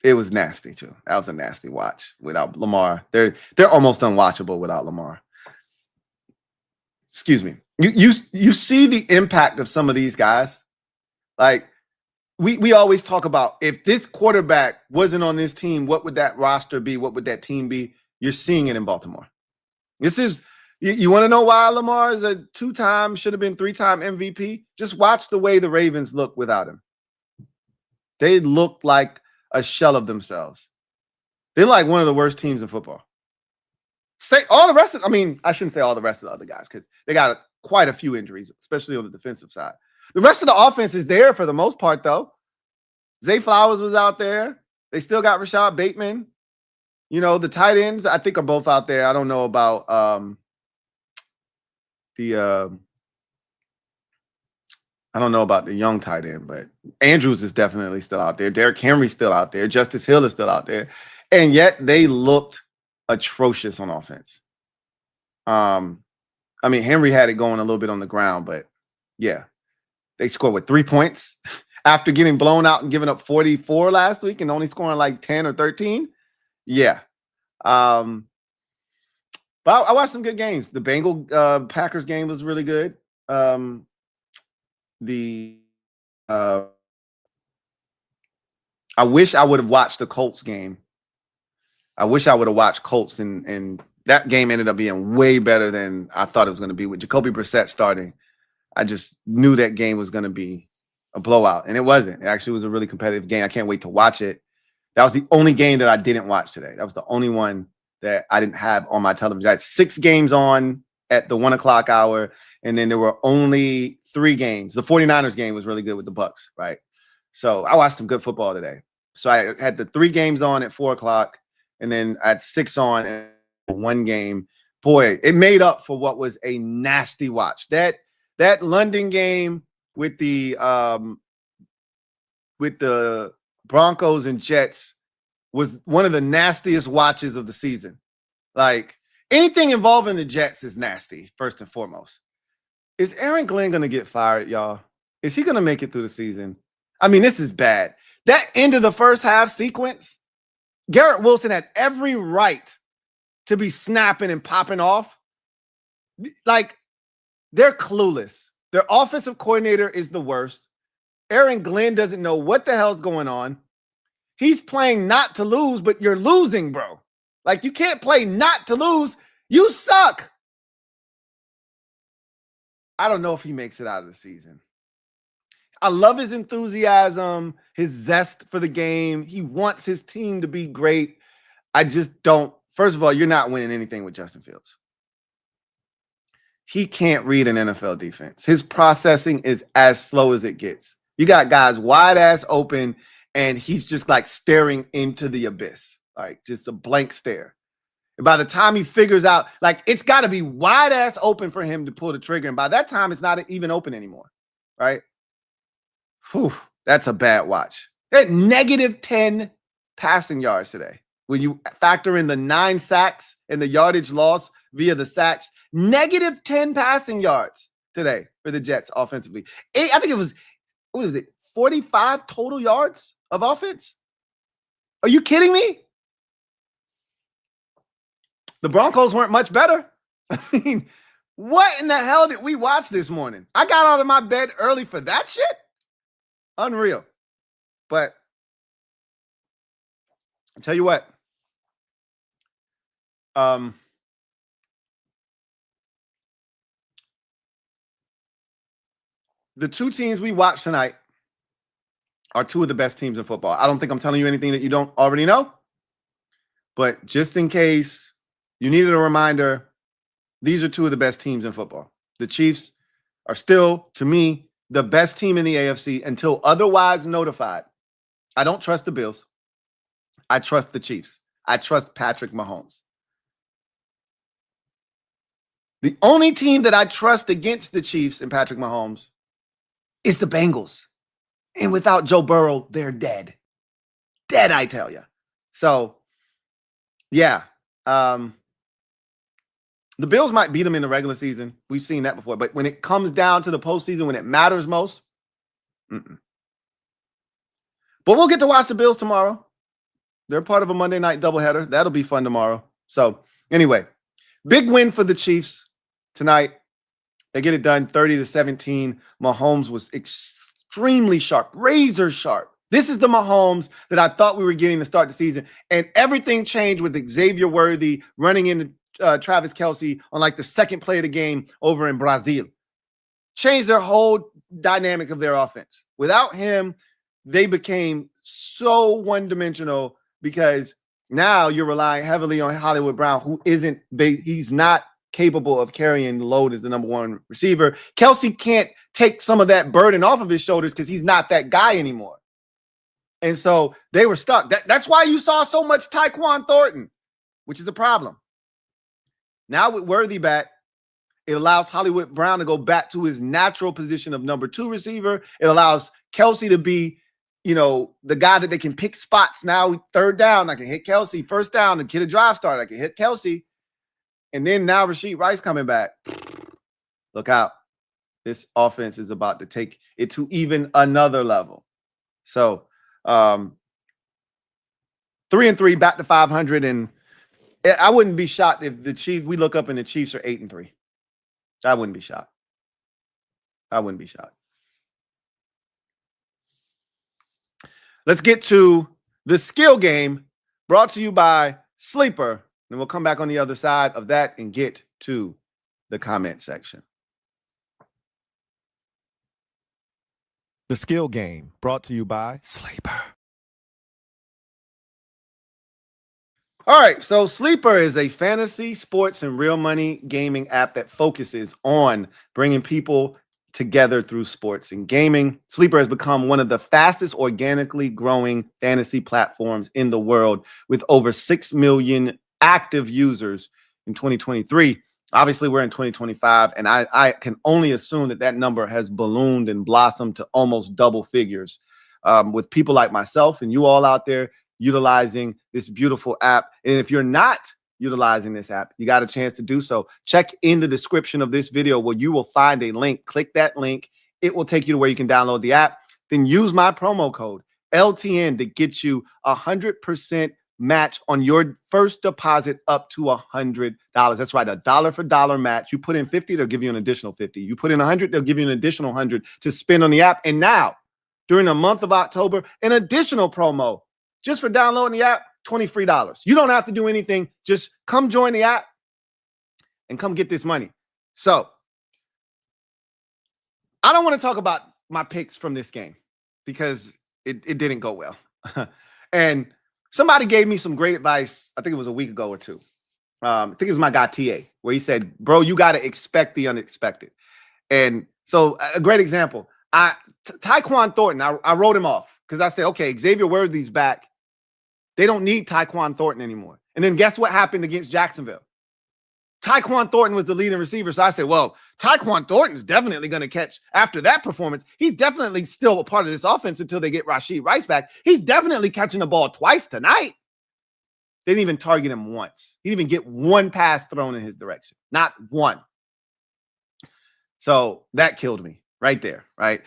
nasty too. That was a nasty watch without Lamar. They're almost unwatchable without Lamar. Excuse me. You see the impact of some of these guys. Like we always talk about, if this quarterback wasn't on this team, what would that roster be? What would that team be? You're seeing it in Baltimore. This is, you want to know why Lamar is a 2-time, should have been 3-time MVP? Just watch the way the Ravens look without him. They look like a shell of themselves. They're like one of the worst teams in football. Say all the rest of, I shouldn't say all the rest of the other guys because they got quite a few injuries, especially on the defensive side. The rest of the offense is there for the most part, though. Zay Flowers was out there. They still got Rashad Bateman. The tight ends, I think, are both out there. I don't know about the young tight end, but Andrews is definitely still out there. Derrick Henry's still out there. Justice Hill is still out there. And yet they looked atrocious on offense. Henry had it going a little bit on the ground, but yeah. They scored with 3 points after getting blown out and giving up 44 last week and only scoring like 10 or 13. Yeah. But I watched some good games. The Packers game was really good. I wish I would have watched the Colts game. I wish I would have watched Colts, and that game ended up being way better than I thought it was going to be with Jacoby Brissett starting. I just knew that game was going to be a blowout, and it wasn't. It actually was a really competitive game. I can't wait to watch it. That was the only game that I didn't watch today. That was the only one that I didn't have on my television. I had 6 games on at the 1 o'clock hour, and then there were only 3 games. The 49ers game was really good with the Bucs, right? So I watched some good football today. So I had the 3 games on at 4 o'clock, and then I had 6 on and 1 game. Boy, it made up for what was a nasty watch. That London game with the Broncos and Jets was one of the nastiest watches of the season. Like, anything involving the Jets is nasty, first and foremost. Is Aaron Glenn going to get fired, y'all? Is he going to make it through the season? I mean, this is bad. That end of the first half sequence, Garrett Wilson had every right to be snapping and popping off. Like, they're clueless. Their offensive coordinator is the worst. Aaron Glenn doesn't know what the hell's going on. He's playing not to lose, but you're losing, bro. Like, you can't play not to lose. You suck. I don't know if he makes it out of the season. I love his enthusiasm, his zest for the game. He wants his team to be great. I just don't. First of all, you're not winning anything with Justin Fields. He can't read an NFL defense. His processing is as slow as it gets. You got guys wide ass open, and he's just like staring into the abyss, like just a blank stare. And by the time he figures out, like, it's got to be wide ass open for him to pull the trigger. And by that time, it's not even open anymore, right? Whew, that's a bad watch. They had negative 10 passing yards today. When you factor in the 9 sacks and the yardage loss via the sacks, negative 10 passing yards today for the Jets offensively. I think it was, what was it, 45 total yards of offense? Are you kidding me? The Broncos weren't much better. I mean, what in the hell did we watch this morning? I got out of my bed early for that shit? Unreal. But I'll tell you what. The 2 teams we watched tonight are 2 of the best teams in football. I don't think I'm telling you anything that you don't already know. But just in case you needed a reminder, these are 2 of the best teams in football. The Chiefs are still, to me, the best team in the AFC until otherwise notified. I don't trust the Bills. I trust the Chiefs. I trust Patrick Mahomes. The only team that I trust against the Chiefs and Patrick Mahomes is the Bengals. And without Joe Burrow, they're dead. Dead, I tell you. So, yeah. The Bills might beat them in the regular season. We've seen that before. But when it comes down to the postseason, when it matters most, But we'll get to watch the Bills tomorrow. They're part of a Monday night doubleheader. That'll be fun tomorrow. So, anyway, big win for the Chiefs tonight. They get it done 30-17. Mahomes was extremely sharp, razor sharp. This is the Mahomes that I thought we were getting to start the season. And everything changed with Xavier Worthy running into Travis Kelce on like the second play of the game over in Brazil. Changed their whole dynamic of their offense. Without him, they became so one-dimensional because now you're relying heavily on Hollywood Brown, who he's not capable of carrying the load as the number 1 receiver. Kelce can't take some of that burden off of his shoulders because he's not that guy anymore. And so they were stuck. That's why you saw so much Tyquan Thornton, which is a problem. Now with Worthy back, it allows Hollywood Brown to go back to his natural position of number 2 receiver. It allows Kelce to be, the guy that they can pick spots. Now, 3rd down, I can hit Kelce. 1st down, and get a drive start, I can hit Kelce. And then now Rashee Rice coming back. Look out. This offense is about to take it to even another level. So, 3-3, back to 500. And I wouldn't be shocked if the Chiefs, we look up and the Chiefs are 8-3. I wouldn't be shocked. Let's get to the skill game brought to you by Sleeper. And we'll come back on the other side of that and get to the comment section. The skill game brought to you by Sleeper. All right, so Sleeper is a fantasy, sports, and real money gaming app that focuses on bringing people together through sports and gaming. Sleeper has become one of the fastest organically growing fantasy platforms in the world, with over 6 million active users in 2023. Obviously, we're in 2025, and I can only assume that that number has ballooned and blossomed to almost double figures, with people like myself and you all out there utilizing this beautiful app. And if you're not utilizing this app, you got a chance to do so. Check in the description of this video where you will find a link. Click that link. It will take you to where you can download the app. Then use my promo code LTN to get you 100% match on your first deposit up to $100. That's right, a dollar for dollar match. You put in 50, they'll give you an additional 50. You put in 100, they'll give you an additional 100 to spend on the app. And now, during the month of October, an additional promo just for downloading the app, $23. You don't have to do anything. Just come join the app and come get this money. So I don't want to talk about my picks from this game because it didn't go well. And somebody gave me some great advice. I think it was a week ago or two. I think it was my guy TA, where he said, bro, you got to expect the unexpected. And so a great example, Tyquan Thornton, I wrote him off because I said, okay, Xavier Worthy's back. They don't need Tyquan Thornton anymore. And then guess what happened against Jacksonville? Tyquan Thornton was the leading receiver. So I said, well, Tyquan Thornton's definitely going to catch after that performance. He's definitely still a part of this offense until they get Rashee Rice back. He's definitely catching the ball twice tonight. They didn't even target him once. He didn't even get one pass thrown in his direction. Not one. So that killed me right there, right?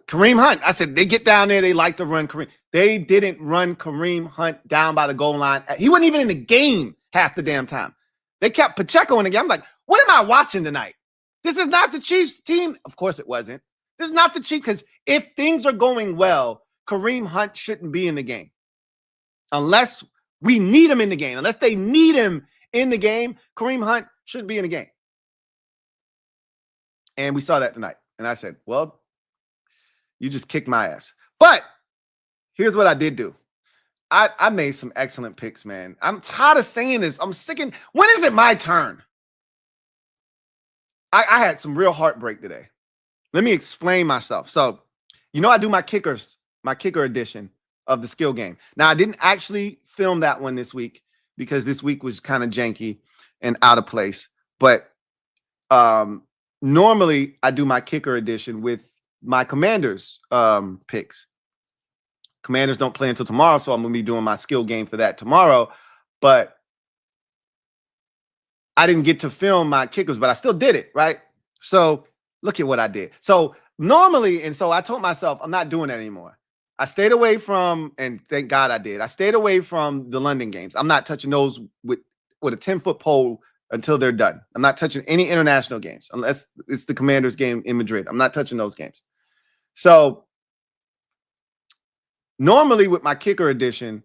Kareem Hunt, I said, they get down there, they like to run Kareem. They didn't run Kareem Hunt down by the goal line. He wasn't even in the game half the damn time. They kept Pacheco in the game. I'm like, what am I watching tonight? This is not the Chiefs team. Of course it wasn't. This is not the Chiefs, because if things are going well, Kareem Hunt shouldn't be in the game. Unless we need him in the game. Unless they need him in the game, Kareem Hunt shouldn't be in the game. And we saw that tonight. And I said, well, you just kicked my ass. But here's what I did do. I made some excellent picks, man. I'm tired of saying this. I'm sick of, when is it my turn? I had some real heartbreak today. Let me explain myself. So, I do my kicker edition of the skill game. Now, I didn't actually film that one this week because this week was kind of janky and out of place. But normally I do my kicker edition with my Commanders picks. Commanders don't play until tomorrow, so I'm going to be doing my skill game for that tomorrow. But I didn't get to film my kickers, but I still did it, right? So look at what I did. So normally, and so I told myself, I'm not doing that anymore. I stayed away from, and thank God I did, I stayed away from the London games. I'm not touching those with a 10-foot pole until they're done. I'm not touching any international games unless it's the Commanders game in Madrid. I'm not touching those games. So normally with my kicker edition,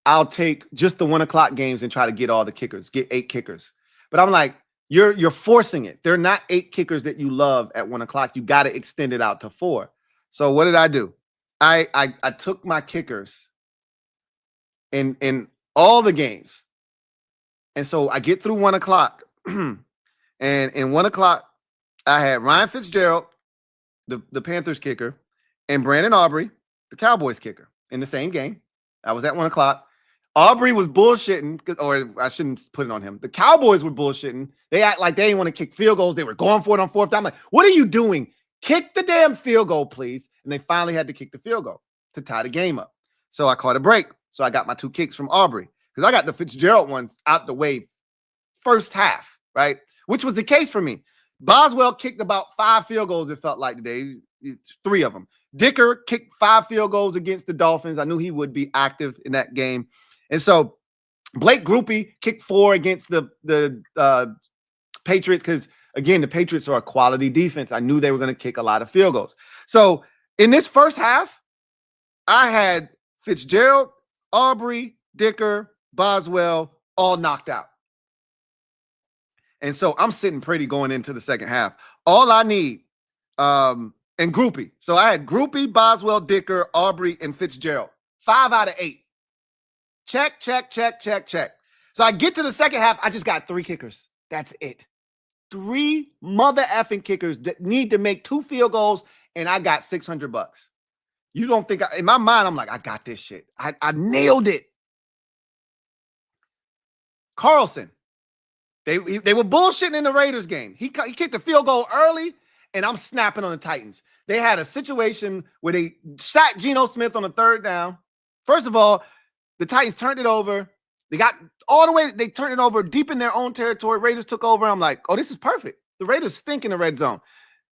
I'll take just the 1 o'clock games and try to get all the kickers, get 8 kickers. But I'm like, you're forcing it. They're not 8 kickers that you love at 1 o'clock. You got to extend it out to 4. So what did I do? I took my kickers in all the games. And so I get through 1 o'clock. And in 1 o'clock, I had Ryan Fitzgerald, the Panthers kicker, and Brandon Aubrey, the Cowboys kicker, in the same game. I was at 1 o'clock. Aubrey was bullshitting, or I shouldn't put it on him. The Cowboys were bullshitting. They act like they didn't want to kick field goals. They were going for it on 4th down. I'm like, what are you doing? Kick the damn field goal, please. And they finally had to kick the field goal to tie the game up. So I caught a break. So I got my 2 kicks from Aubrey, because I got the Fitzgerald ones out the way first half, right? Which was the case for me. Boswell kicked about 5 field goals, it felt like today. 3 of them. Dicker kicked 5 field goals against the Dolphins. I knew he would be active in that game. And so Blake Groupie kicked 4 against the Patriots, because, again, the Patriots are a quality defense. I knew they were going to kick a lot of field goals. So in this first half, I had Fitzgerald, Aubrey, Dicker, Boswell all knocked out. And so I'm sitting pretty going into the second half. All I need, and Groupie. So I had Groupie, Boswell, Dicker, Aubrey, and Fitzgerald. 5 out of 8. Check, check, check, check, check. So I get to the second half. I just got 3 kickers. That's it. 3 mother effing kickers that need to make 2 field goals, and I got $600. You don't think in my mind, I'm like, I got this shit. I nailed it. Carlson, they were bullshitting in the Raiders game. He kicked the field goal early, and I'm snapping on the Titans. They had a situation where they sacked Geno Smith on the 3rd down. First of all, the Titans turned it over. They got all the way. They turned it over deep in their own territory. Raiders took over. I'm like, oh, this is perfect. The Raiders stink in the red zone.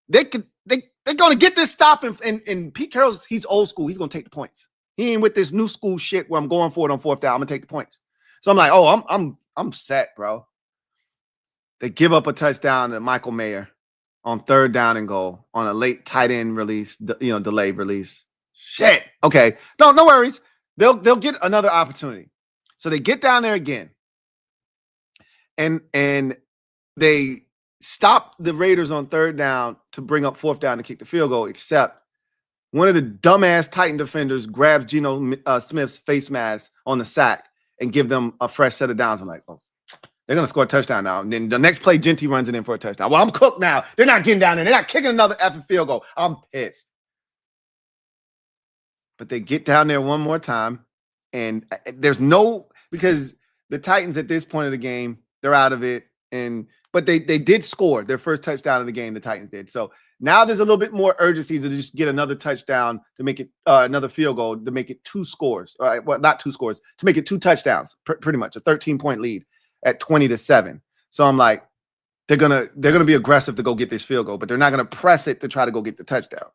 They're going to get this stop. And Pete Carroll's, he's old school. He's going to take the points. He ain't with this new school shit where I'm going for it on 4th down. I'm going to take the points. So I'm like, oh, I'm set, bro. They give up a touchdown to Michael Mayer on 3rd down and goal on a late tight end release, delayed release. Shit. Okay. No worries. They'll get another opportunity. So they get down there again. And they stop the Raiders on 3rd down to bring up 4th down to kick the field goal, except one of the dumbass Titan defenders grabs Geno Smith's face mask on the sack and give them a fresh set of downs. I'm like, oh, they're going to score a touchdown now. And then the next play, Genty runs it in for a touchdown. Well, I'm cooked now. They're not getting down there. They're not kicking another effing field goal. I'm pissed. But they get down there one more time, and there's no – because the Titans at this point of the game, they're out of it. But they did score their first touchdown of the game, the Titans did. So now there's a little bit more urgency to just get another touchdown to make it another field goal to make it 2 scores. All right, well, not 2 scores, to make it 2 touchdowns, pretty much a 13-point lead at 20-7. So I'm like, they're gonna be aggressive to go get this field goal, but they're not gonna press it to try to go get the touchdown.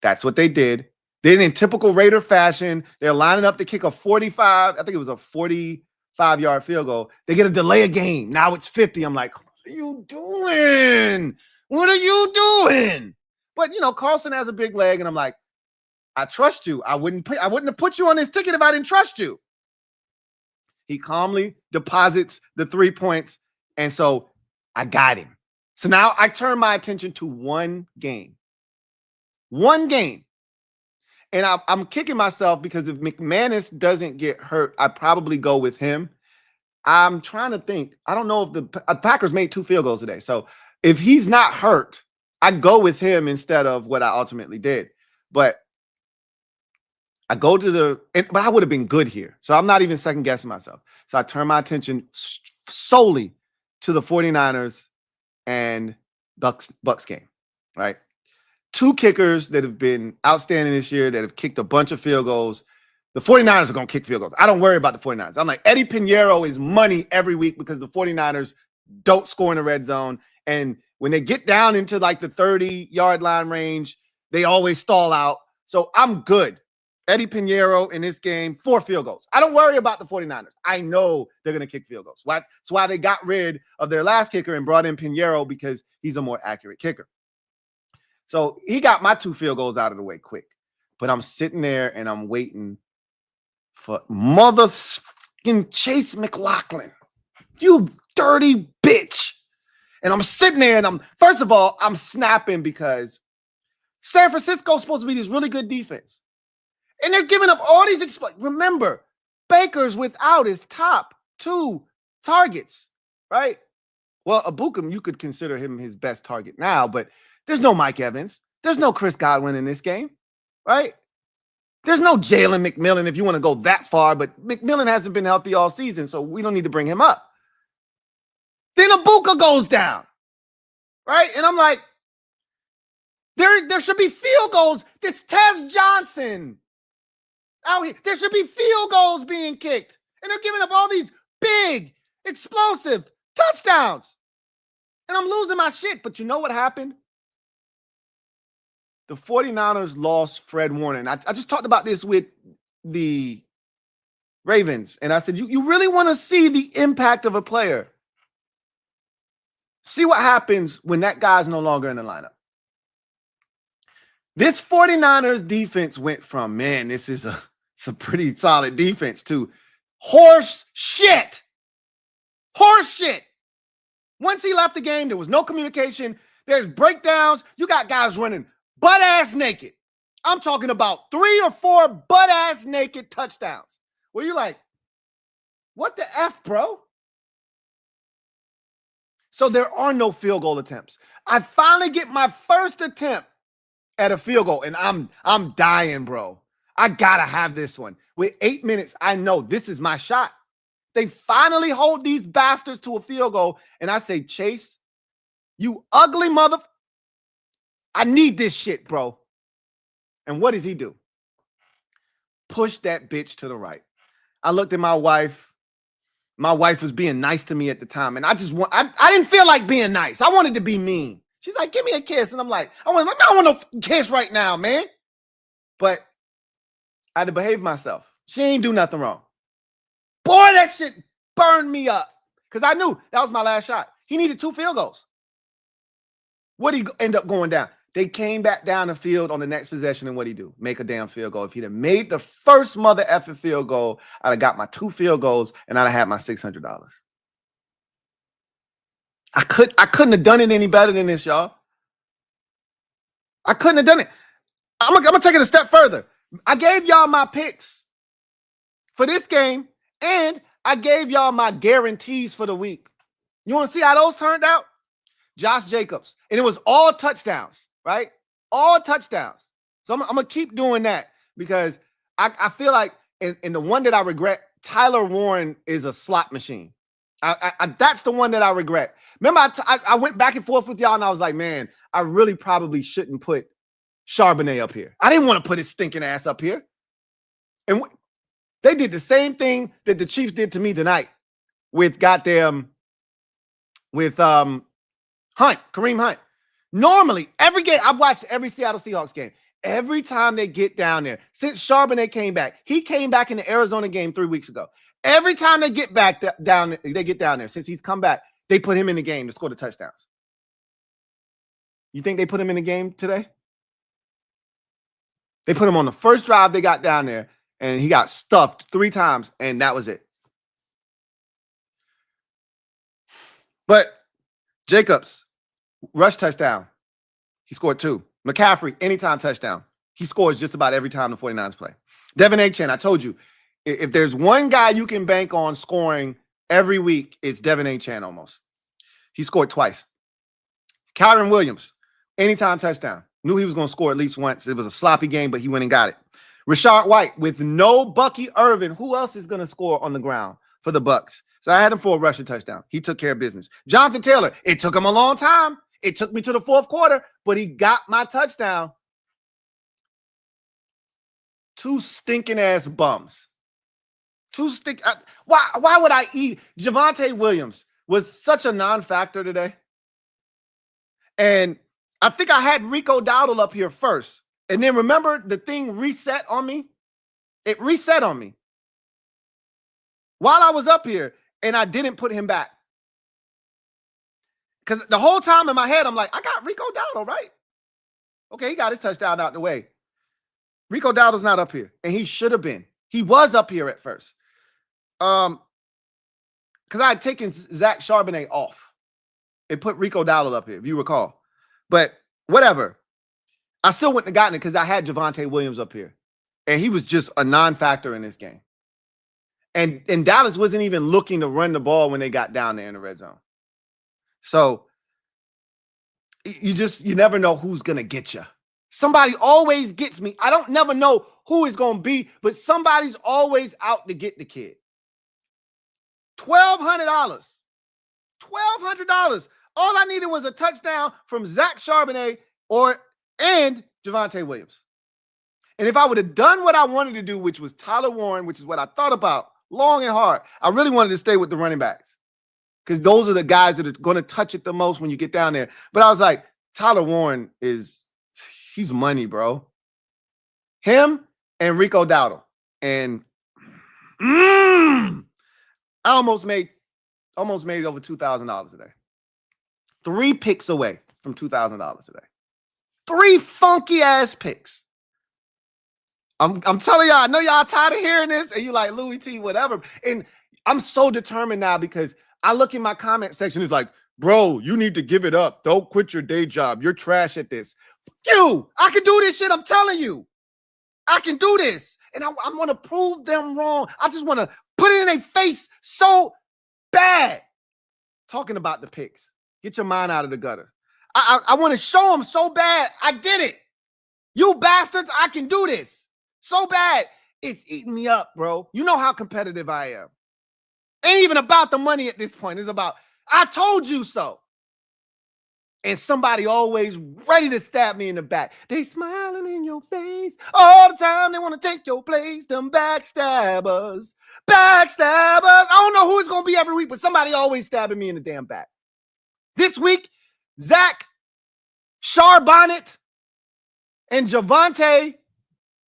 That's what they did. Then in typical Raider fashion, they're lining up to kick a 45. I think it was a 45-yard field goal. They get a delay of game. Now it's 50. I'm like, what are you doing? What are you doing? But Carlson has a big leg, and I'm like, I trust you. I wouldn't have put you on this ticket if I didn't trust you. He calmly deposits the 3 points, and so I got him. So now I turn my attention to one game. One game. And I'm kicking myself because if McManus doesn't get hurt, I probably go with him. I'm trying to think. I don't know if the Packers made 2 field goals today. So if he's not hurt, I go with him instead of what I ultimately did. But I go to but I would have been good here. So I'm not even second guessing myself. So I turn my attention solely to the 49ers and Bucks game, right? 2 kickers that have been outstanding this year that have kicked a bunch of field goals. The 49ers are going to kick field goals. I don't worry about the 49ers. I'm like, Eddie Pinheiro is money every week because the 49ers don't score in the red zone. And when they get down into like the 30-yard line range, they always stall out. So I'm good. Eddie Pinheiro in this game, 4 field goals. I don't worry about the 49ers. I know they're going to kick field goals. That's why they got rid of their last kicker and brought in Pinheiro, because he's a more accurate kicker. So he got my 2 field goals out of the way quick. But I'm sitting there and I'm waiting for mother-fucking Chase McLaughlin. You dirty bitch. And I'm sitting there and first of all, I'm snapping because San Francisco's supposed to be this really good defense. And they're giving up all these remember, Baker's without his top 2 targets, right? Well, Abukum, you could consider him his best target now, but there's no Mike Evans. There's no Chris Godwin in this game, right? There's no Jalen McMillan if you want to go that far, but McMillan hasn't been healthy all season, so we don't need to bring him up. Then Abuka goes down, right? And I'm like, there should be field goals. It's Tez Johnson out here. There should be field goals being kicked. And they're giving up all these big, explosive touchdowns. And I'm losing my shit. But you know what happened? The 49ers lost Fred Warner. And I just talked about this with the Ravens. And I said, you really want to see the impact of a player. See what happens when that guy's no longer in the lineup. This 49ers defense went from, man, this is a pretty solid defense, to horse shit. Horse shit. Once he left the game, there was no communication. There's breakdowns. You got guys running butt-ass naked. I'm talking about 3 or 4 butt-ass naked touchdowns. Where you're like, What the F, bro? So there are no field goal attempts. I finally get my first attempt at a field goal, and I'm dying, bro. I gotta have this one. With 8 minutes, I know this is my shot. They finally hold these bastards to a field goal, and I say, Chase, you ugly mother. I need this shit, bro. And what does he do? Push that bitch to the right. I looked at my wife. My wife was being nice to me at the time, and I didn't feel like being nice. I wanted to be mean. She's like, give me a kiss. And I'm like, I don't want no kiss right now, man. But I had to behave myself. She ain't do nothing wrong. Boy, that shit burned me up because I knew that was my last shot. He needed 2 field goals. What did he end up going down? They came back down the field on the next possession, and what did he do? Make a damn field goal. If he'd have made the first mother effing field goal, I'd have got my 2 field goals, and I'd have had my $600. I couldn't have done it any better than this, y'all. I couldn't have done it. I'm gonna take it a step further. I gave y'all my picks for this game, and I gave y'all my guarantees for the week. You want to see how those turned out? Josh Jacobs, and it was all touchdowns. Right? All touchdowns. So I'm going to keep doing that because I feel like in the one that I regret, Tyler Warren is a slot machine. That's the one that I regret. Remember, I went back and forth with y'all, and I was like, man, I really probably shouldn't put Charbonnet up here. I didn't want to put his stinking ass up here. And they did the same thing that the Chiefs did to me tonight with Hunt, Kareem Hunt. Normally, every game, I've watched every Seattle Seahawks game. Every time they get down there, since Charbonnet came back, he came back in the Arizona game 3 weeks ago. Every time they get back down there, since he's come back, they put him in the game to score the touchdowns. You think they put him in the game today? They put him on the first drive they got down there, and he got stuffed 3 times, and that was it. But Jacobs, rush touchdown. He scored 2. McCaffrey, anytime touchdown. He scores just about every time the 49ers play. Devin Achane, I told you, if there's one guy you can bank on scoring every week, it's Devin Achane almost. He scored twice. Kyron Williams, anytime touchdown. Knew he was going to score at least once. It was a sloppy game, but he went and got it. Rashard White, with no Bucky Irvin, who else is going to score on the ground for the Bucks? So I had him for a rushing touchdown. He took care of business. Jonathan Taylor, it took him a long time. It took me to the 4th quarter, but he got my touchdown. 2 stinking ass bums. Why would I eat? Javonte Williams was such a non-factor today. And I think I had Rico Dowdle up here first. And then remember the thing reset on me? It reset on me while I was up here, and I didn't put him back. Because the whole time in my head, I'm like, I got Rico Dowdle, right? Okay, he got his touchdown out the way. Rico Dowdle's not up here, and he should have been. He was up here at first. Because I had taken Zach Charbonnet off and put Rico Dowdle up here, if you recall. But whatever. I still wouldn't have gotten it because I had Javonte Williams up here. And he was just a non-factor in this game. And Dallas wasn't even looking to run the ball when they got down there in the red zone. So you never know who's going to get you. Somebody always gets me. I don't never know who it's going to be, but somebody's always out to get the kid. $1,200. $1,200. All I needed was a touchdown from Zach Charbonnet and Javonte Williams. And if I would have done what I wanted to do, which was Tyler Warren, which is what I thought about long and hard, I really wanted to stay with the running backs because those are the guys that are going to touch it the most when you get down there. But I was like, Tyler Warren he's money, bro. Him and Rico Dowdle. And I almost made over $2,000 today. 3 picks away from $2,000 today. 3 funky ass picks. I'm telling y'all, I know y'all tired of hearing this, and you like Louie T, whatever. And I'm so determined now because I look in my comment section, it's like, bro, you need to give it up. Don't quit your day job. You're trash at this. Fuck you. I can do this shit. I'm telling you. I can do this. And I want to prove them wrong. I just want to Put it in their face so bad. Talking about the picks. Get your mind out of the gutter. I want to show them so bad. I get it. You bastards, I can do this. So bad. It's eating me up, bro. You know how competitive I am. Ain't even about the money at this point. It's about, I told you so. And somebody always ready to stab me in the back. They smiling in your face all the time. They want to take your place. Them backstabbers. Backstabbers. I don't know who it's going to be every week, but somebody always stabbing me in the damn back. This week, Zach Charbonnet and Javonte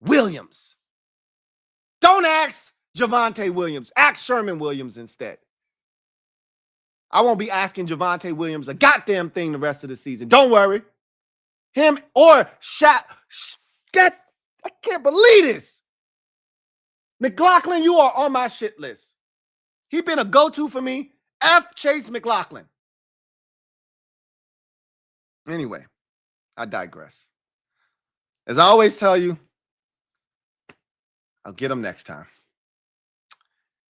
Williams. Don't ask Javonte Williams. Ask Sherman Williams instead. I won't be asking Javonte Williams a goddamn thing the rest of the season. Don't worry. Him or Shaq. I can't believe this. McLaughlin, you are on my shit list. He been a go-to for me. F Chase McLaughlin. Anyway, I digress. As I always tell you, I'll get them next time.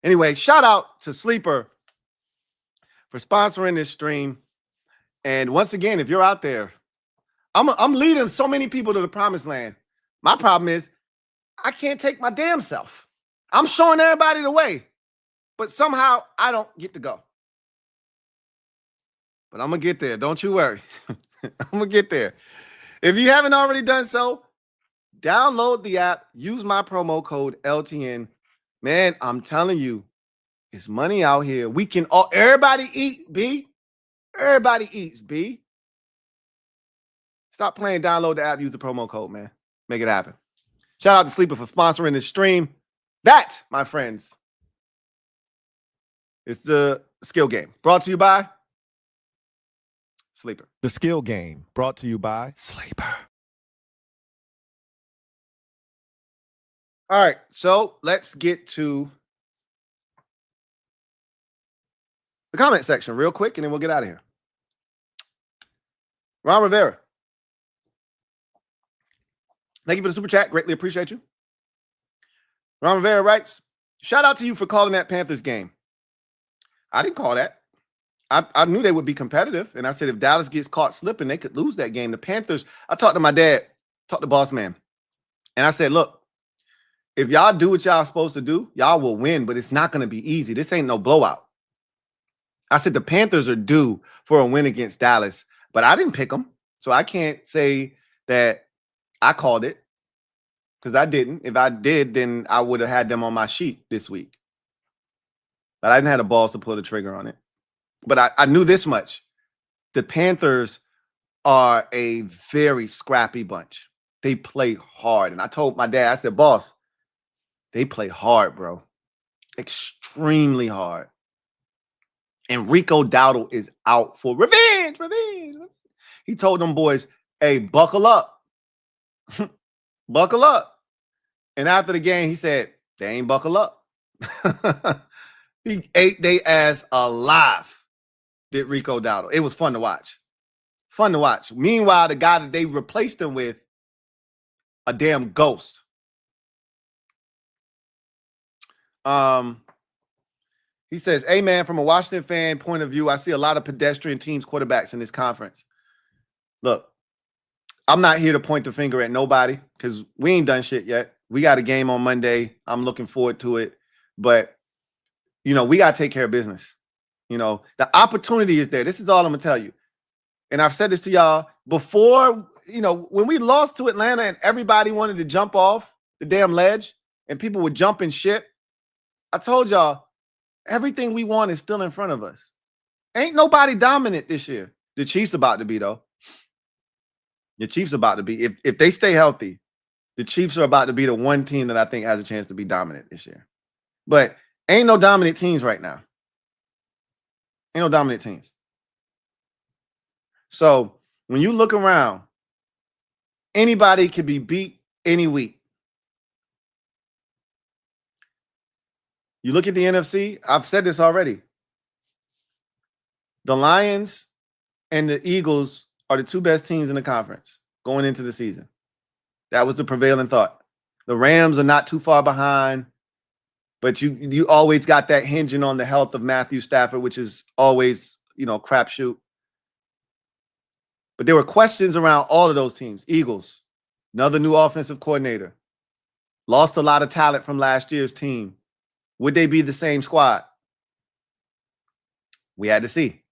Anyway, shout out to Sleeper for sponsoring this stream. And once again, if you're out there, I'm leading so many people to the promised land. My problem is I can't take my damn self. I'm showing everybody the way, but somehow I don't get to go. But I'm going to get there. Don't you worry. I'm going to get there. If you haven't already done so, download the app. Use my promo code LTN. Man, I'm telling you, it's money out here. We can all, everybody eat, B. Everybody eats, B. Stop playing, download the app, use the promo code, man. Make it happen. Shout out to Sleeper for sponsoring this stream. That, my friends, is the skill game. Brought to you by Sleeper. The skill game brought to you by Sleeper. All right, so let's get to the comment section real quick, and then we'll get out of here. Ron Rivera. Thank you for the super chat. Greatly appreciate you. Ron Rivera writes, shout out to you for calling that Panthers game. I didn't call that. I knew they would be competitive, and I said if Dallas gets caught slipping, they could lose that game. The Panthers, I talked to my dad, talked to Boss Man, and I said, look, if y'all do what y'all supposed to do, y'all will win, but it's not going to be easy. This ain't no blowout. I said the Panthers are due for a win against Dallas, but I didn't pick them, so I can't say that I called it because I didn't. If I did, then I would have had them on my sheet this week. But I didn't have the balls to pull the trigger on it. But I knew this much. The Panthers are a very scrappy bunch. They play hard. And I told my dad, I said, boss, they play hard, bro. Extremely hard. And Rico Dowdle is out for revenge. He told them boys, hey, buckle up. Buckle up. And after the game, he said, they ain't buckle up. He ate their ass alive, did Rico Dowdle. It was fun to watch. Fun to watch. Meanwhile, the guy that they replaced him with, a damn ghost. He says, hey, man, from a Washington fan point of view, I see a lot of pedestrian teams quarterbacks in this conference. Look, I'm not here to point the finger at nobody because we ain't done shit yet. We got a game on Monday. I'm looking forward to it. But, you know, we got to take care of business. You know, the opportunity is there. This is all I'm going to tell you. And I've said this to y'all before, you know, when we lost to Atlanta and everybody wanted to jump off the damn ledge and people would jump and shit. I told y'all, everything we want is still in front of us. Ain't nobody dominant this year. The Chiefs about to be, though. The Chiefs about to be. If they stay healthy, the Chiefs are about to be the one team that I think has a chance to be dominant this year. But ain't no dominant teams right now. Ain't no dominant teams. So when you look around, anybody can be beat any week. You look at the NFC, I've said this already. The Lions and the Eagles are the two best teams in the conference going into the season. That was the prevailing thought. The Rams are not too far behind. But you always got that hinging on the health of Matthew Stafford, which is always, crapshoot. But there were questions around all of those teams. Eagles, another new offensive coordinator. Lost a lot of talent from last year's team. Would they be the same squad? We had to see.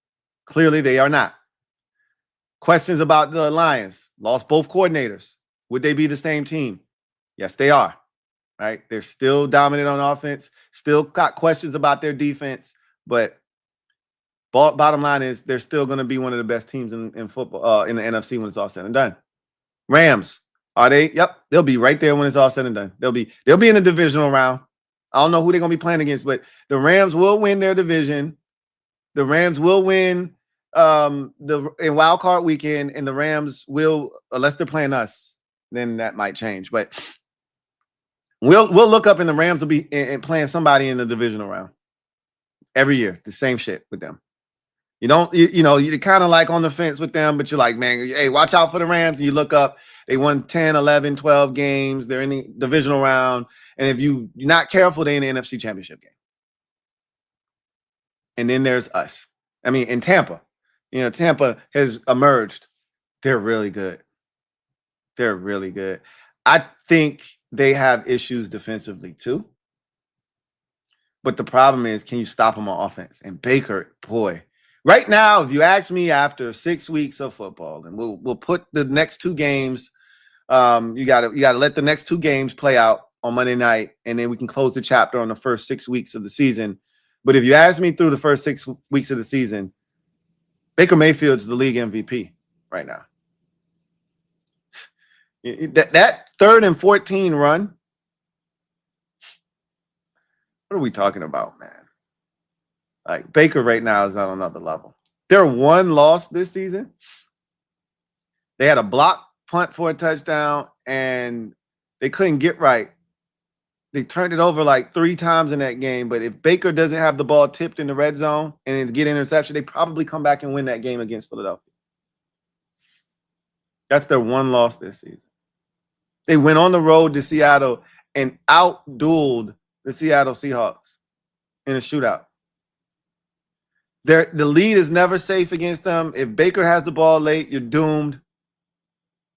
Clearly, they are not. Questions about the Lions. Lost both coordinators. Would they be the same team? Yes, they are. Right? They're still dominant on offense. Still got questions about their defense. But bottom line is they're still going to be one of the best teams in football, in the NFC when it's all said and done. Rams, are they? Yep, they'll be right there when it's all said and done. They'll be in the divisional round. I don't know who they're going to be playing against, but the Rams will win their division. The Rams will win in wild card weekend, and the Rams will, unless they're playing us, then that might change. But we'll look up, and the Rams will be playing somebody in the divisional round every year. The same shit with them. You don't, you're kind of like on the fence with them, but you're like, man, hey, watch out for the Rams. And you look up, they won 10, 11, 12 games. They're in the divisional round. And if you're not careful, they're in the NFC Championship game. And then there's us. I mean, in Tampa, Tampa has emerged. They're really good. They're really good. I think they have issues defensively too. But the problem is, can you stop them on offense? And Baker, boy, right now, if you ask me after 6 weeks of football, and we'll put the next two games, you gotta let the next two games play out on Monday night, and then we can close the chapter on the first 6 weeks of the season. But if you ask me through the first 6 weeks of the season, Baker Mayfield's the league MVP right now. That 3rd and 14 run, what are we talking about, man? Like, Baker right now is on another level. Their one loss this season, they had a block punt for a touchdown, and they couldn't get right. They turned it over like 3 times in that game. But if Baker doesn't have the ball tipped in the red zone and get an interception, they probably come back and win that game against Philadelphia. That's their one loss this season. They went on the road to Seattle and outdueled the Seattle Seahawks in a shootout. The lead is never safe against them. If Baker has the ball late, you're doomed.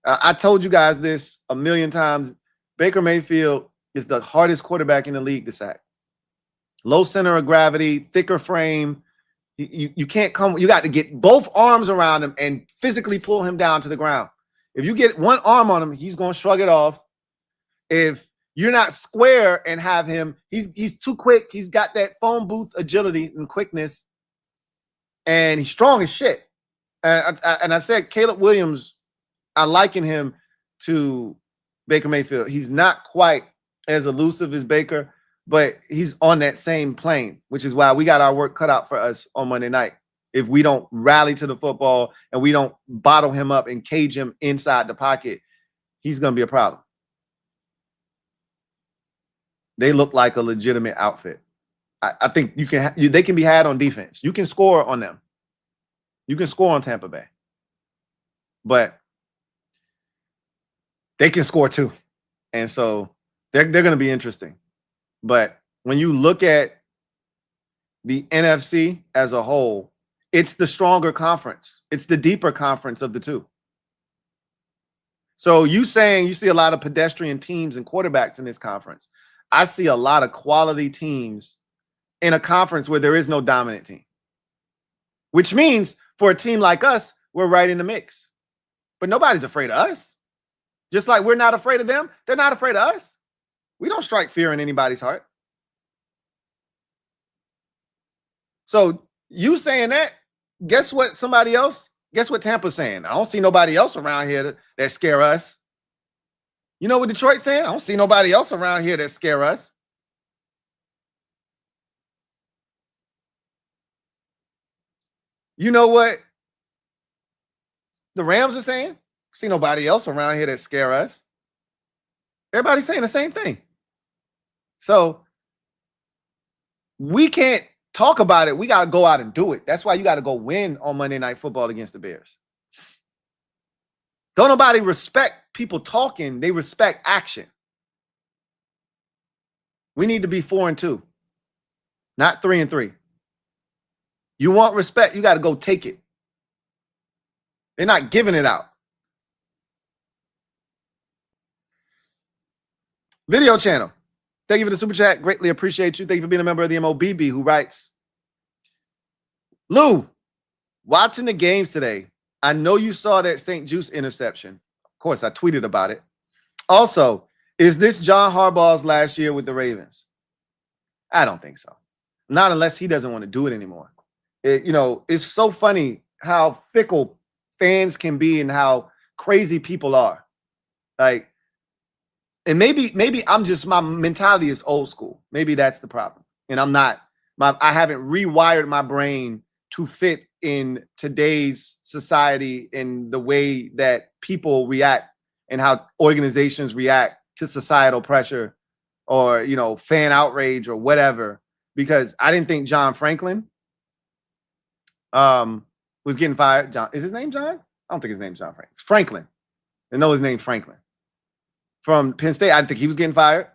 I told you guys this a million times. Baker Mayfield is the hardest quarterback in the league to sack. Low center of gravity, thicker frame. You can't come. You got to get both arms around him and physically pull him down to the ground. If you get one arm on him, he's going to shrug it off. If you're not square and have him, he's too quick. He's got that phone booth agility and quickness, and he's strong as shit. And I said Caleb Williams, I liken him to Baker Mayfield. He's not quite as elusive as Baker, but he's on that same plane, which is why we got our work cut out for us on Monday night. If we don't rally to the football and we don't bottle him up and cage him inside the pocket, he's going to be a problem. They look like a legitimate outfit. I think they can be had on defense. You can score on them. You can score on Tampa Bay. But they can score too. And so they're going to be interesting. But when you look at the NFC as a whole, it's the stronger conference. It's the deeper conference of the two. So you saying you see a lot of pedestrian teams and quarterbacks in this conference. I see a lot of quality teams in a conference where there is no dominant team, which means for a team like us, we're right in the mix. But nobody's afraid of us. Just like we're not afraid of them, they're not afraid of us. We don't strike fear in anybody's heart. So you saying that, guess what Tampa's saying? I don't see nobody else around here that scare us. You know what Detroit's saying? I don't see nobody else around here that scare us. You know what the Rams are saying? See nobody else around here that scare us. Everybody's saying the same thing. So we can't talk about it. We got to go out and do it. That's why you got to go win on Monday Night Football against the Bears. Don't nobody respect people talking. They respect action. We need to be 4-2, not 3-3. You want respect, you got to go take it. They're not giving it out. Video channel. Thank you for the super chat. Greatly appreciate you. Thank you for being a member of the MOBB who writes, Lou, watching the games today, I know you saw that St. Juice interception. Of course, I tweeted about it. Also, is this John Harbaugh's last year with the Ravens? I don't think so. Not unless he doesn't want to do it anymore. It's so funny how fickle fans can be and how crazy people are. Like, and maybe I'm just, my mentality is old school. Maybe that's the problem. And I haven't rewired my brain to fit in today's society and the way that people react and how organizations react to societal pressure or, fan outrage or whatever. Because I didn't think John Franklin was getting fired. John, is his name John? I don't think his name's John Franklin. Franklin. I know his name's Franklin. From Penn State, I didn't think he was getting fired.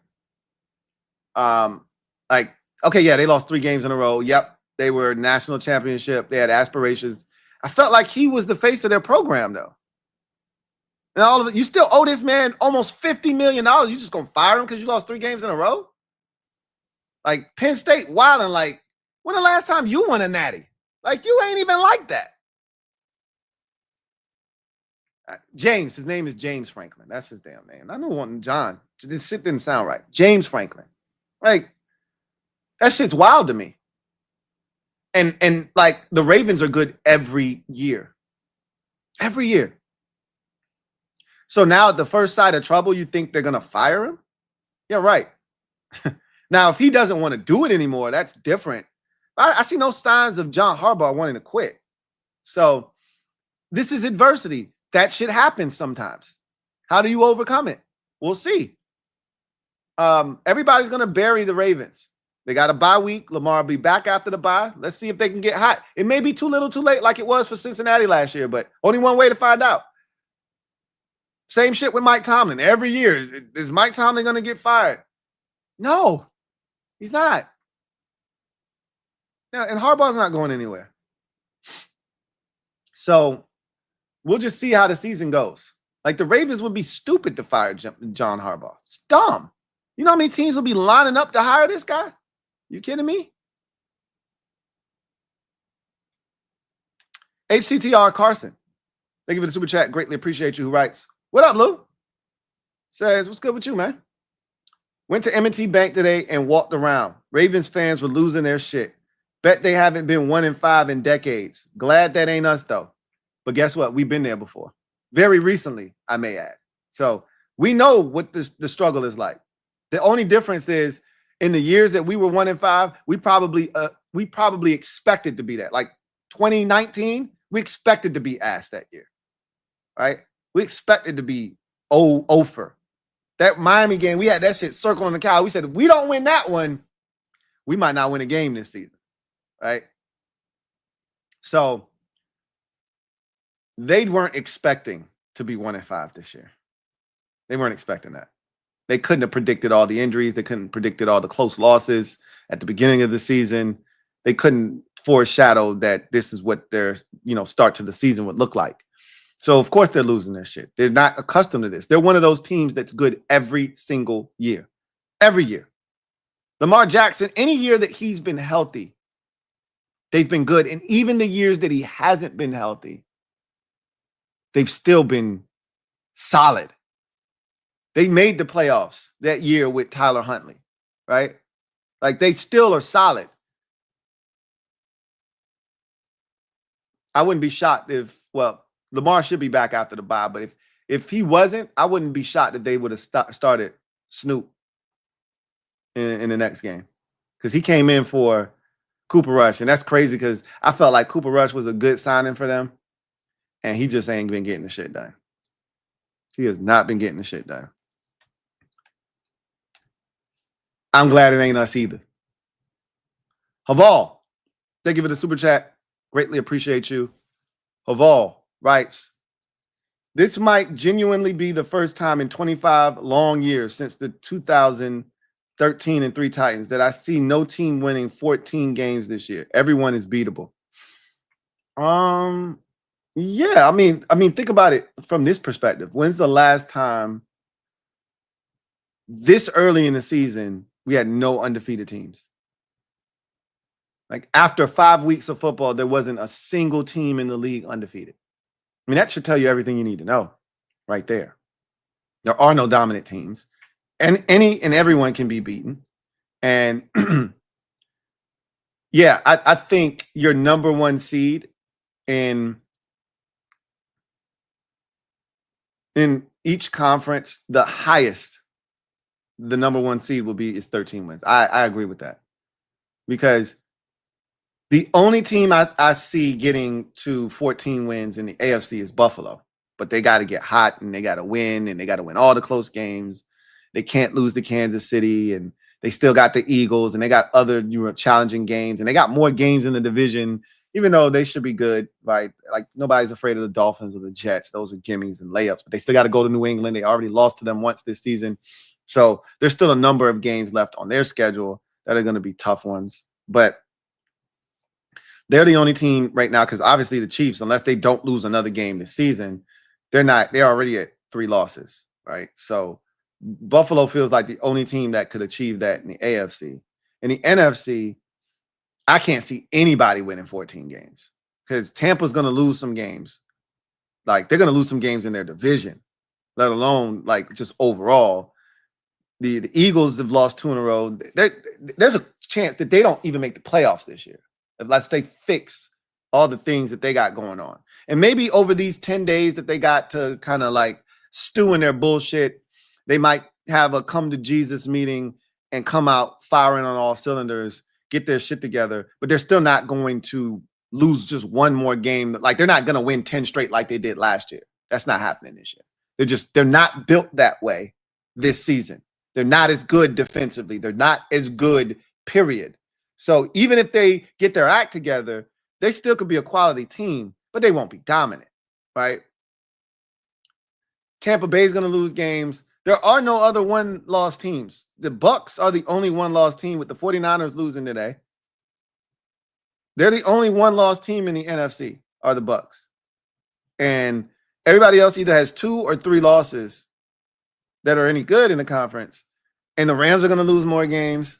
Okay, yeah, they lost 3 games in a row. Yep, they were national championship. They had aspirations. I felt like he was the face of their program, though. And all of it, you still owe this man almost $50 million. You just gonna fire him because you lost 3 games in a row? Like Penn State wilding. Like, when the last time you won a natty? Like, you ain't even like that. James, his name is James Franklin. That's his damn name. I know one John. This shit didn't sound right. James Franklin. Like, that shit's wild to me. And like, the Ravens are good every year. Every year. So now at the first sign of trouble, you think they're going to fire him? Yeah, right. Now, if he doesn't want to do it anymore, that's different. I see no signs of John Harbaugh wanting to quit. So this is adversity. That shit happens sometimes. How do you overcome it? We'll see. Everybody's going to bury the Ravens. They got a bye week. Lamar will be back after the bye. Let's see if they can get hot. It may be too little too late like it was for Cincinnati last year, but only one way to find out. Same shit with Mike Tomlin. Every year, is Mike Tomlin going to get fired? No, he's not. Now, and Harbaugh's not going anywhere. So we'll just see how the season goes. Like, the Ravens would be stupid to fire John Harbaugh. It's dumb. You know how many teams will be lining up to hire this guy? You kidding me? HTTR Carson. Thank you for the super chat. Greatly appreciate you. Who writes, what up, Lou? Says, what's good with you, man? Went to M&T Bank today and walked around. Ravens fans were losing their shit. Bet they haven't been 1-5 in decades. Glad that ain't us, though. But guess what? We've been there before. Very recently, I may add. So we know what the struggle is like. The only difference is in the years that we were 1-5, we probably expected to be that. Like 2019, we expected to be ass that year. Right? We expected to be over. That Miami game, we had that shit circling the cow. We said, if we don't win that one, we might not win a game this season. Right? So they weren't expecting to be 1-5 this year. They weren't expecting that. They couldn't have predicted all the injuries. They couldn't have predicted all the close losses at the beginning of the season. They couldn't foreshadow that this is what their, start to the season would look like. So, of course, they're losing their shit. They're not accustomed to this. They're one of those teams that's good every single year. Every year. Lamar Jackson, any year that he's been healthy, they've been good. And even the years that he hasn't been healthy, they've still been solid. They made the playoffs that year with Tyler Huntley, right? Like, they still are solid. I wouldn't be shocked if, Lamar should be back after the bye, but if he wasn't, I wouldn't be shocked if they would have started Snoop in the next game, because he came in for Cooper Rush, and that's crazy because I felt like Cooper Rush was a good signing for them, and he just ain't been getting the shit done. He has not been getting the shit done. I'm glad it ain't us either. Haval, thank you for the super chat. Greatly appreciate you. Haval writes, this might genuinely be the first time in 25 long years since the 2000 13-3 Titans that I see no team winning 14 games this year. Everyone is beatable. Yeah, I mean, think about it from this perspective. When's the last time this early in the season we had no undefeated teams? Like after 5 weeks of football, there wasn't a single team in the league undefeated. I mean, that should tell you everything you need to know right there. There are no dominant teams, and everyone can be beaten. And yeah, I think your number one seed in each conference, the highest, the number one seed will be is 13 wins. I agree with that, because the only team I see getting to 14 wins in the AFC is Buffalo, but they got to get hot and they got to win, and they got to win all the close games. They can't lose to Kansas City, and they still got the Eagles, and they got other challenging games, and they got more games in the division, even though they should be good, right? Like nobody's afraid of the Dolphins or the Jets. Those are gimmies and layups, but they still got to go to New England. They already lost to them once this season. So there's still a number of games left on their schedule that are going to be tough ones, but they're the only team right now, because obviously the Chiefs, unless they don't lose another game this season, they're already at 3 losses, right? So Buffalo feels like the only team that could achieve that in the AFC. In the NFC, I can't see anybody winning 14 games, because Tampa's going to lose some games. Like they're going to lose some games in their division, let alone like just overall. The Eagles have lost 2 in a row. There's a chance that they don't even make the playoffs this year, unless they fix all the things that they got going on. And maybe over these 10 days that they got to kind of like stew in their bullshit, they might have a come to Jesus meeting and come out firing on all cylinders, get their shit together, but they're still not going to lose just one more game. Like they're not going to win 10 straight like they did last year. That's not happening this year. They're not built that way this season. They're not as good defensively. They're not as good, period. So even if they get their act together, they still could be a quality team, but they won't be dominant, right? Tampa Bay is going to lose games. There are no other one-loss teams. The Bucks are the only one-loss team, with the 49ers losing today. They're the only one-loss team in the NFC, are the Bucks. And everybody else either has 2 or 3 losses that are any good in the conference. And the Rams are going to lose more games,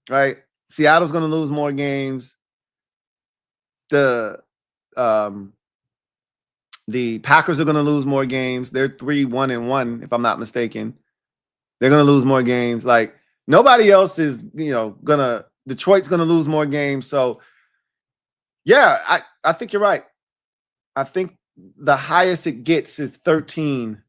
right? Seattle's going to lose more games. The Packers are going to lose more games. They're 3-1-1, if I'm not mistaken. They're going to lose more games. Like nobody else is, Detroit's going to lose more games. So yeah, I think you're right. I think the highest it gets is 13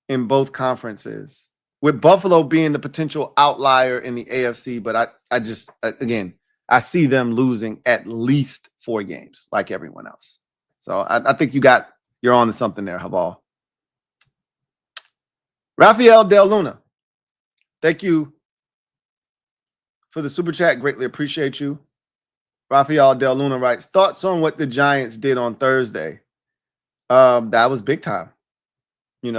in both conferences, with Buffalo being the potential outlier in the AFC. But I just, again, I see them losing at least 4 games like everyone else. So I think you're on to something there, Habal. Rafael Del Luna, thank you for the super chat. Greatly appreciate you. Rafael Del Luna writes, thoughts on what the Giants did on Thursday? That was big time. In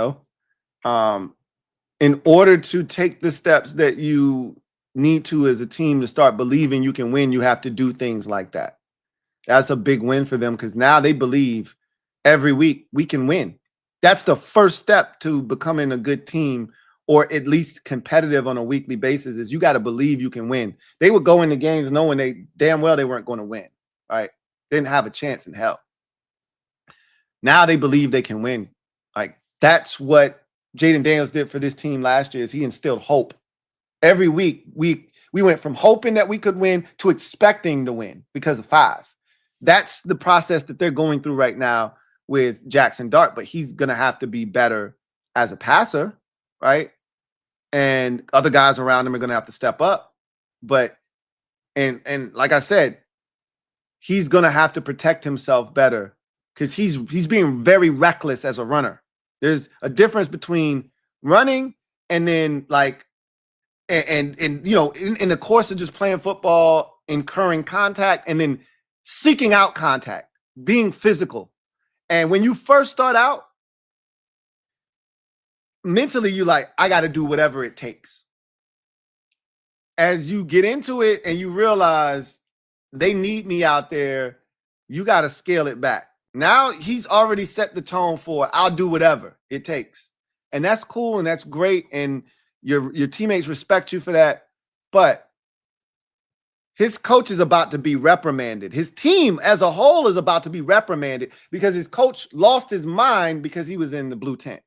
order to take the steps that you need to as a team to start believing you can win, you have to do things like that. That's a big win for them, because now they believe every week we can win. That's the first step to becoming a good team, or at least competitive on a weekly basis, is you got to believe you can win. They would go into games knowing they damn well they weren't going to win, right? They didn't have a chance in hell. Now they believe they can win. Like that's what Jaden Daniels did for this team last year, is he instilled hope. Every week we went from hoping that we could win to expecting to win because of 5. That's the process that they're going through right now with Jackson Dart, but he's going to have to be better as a passer, right? And other guys around him are going to have to step up. But, and like I said, he's going to have to protect himself better, because he's being very reckless as a runner. There's a difference between running and then like, and in the course of just playing football, incurring contact, and then seeking out contact, being physical. And when you first start out, mentally, you like, I got to do whatever it takes. as you get into it and you realize they need me out there, you got to scale it back. Now he's already set the tone for I'll do whatever it takes. And that's cool and that's great. And your teammates respect you for that. But his coach is about to be reprimanded. His team as a whole is about to be reprimanded because his coach lost his mind because he was in the blue tent.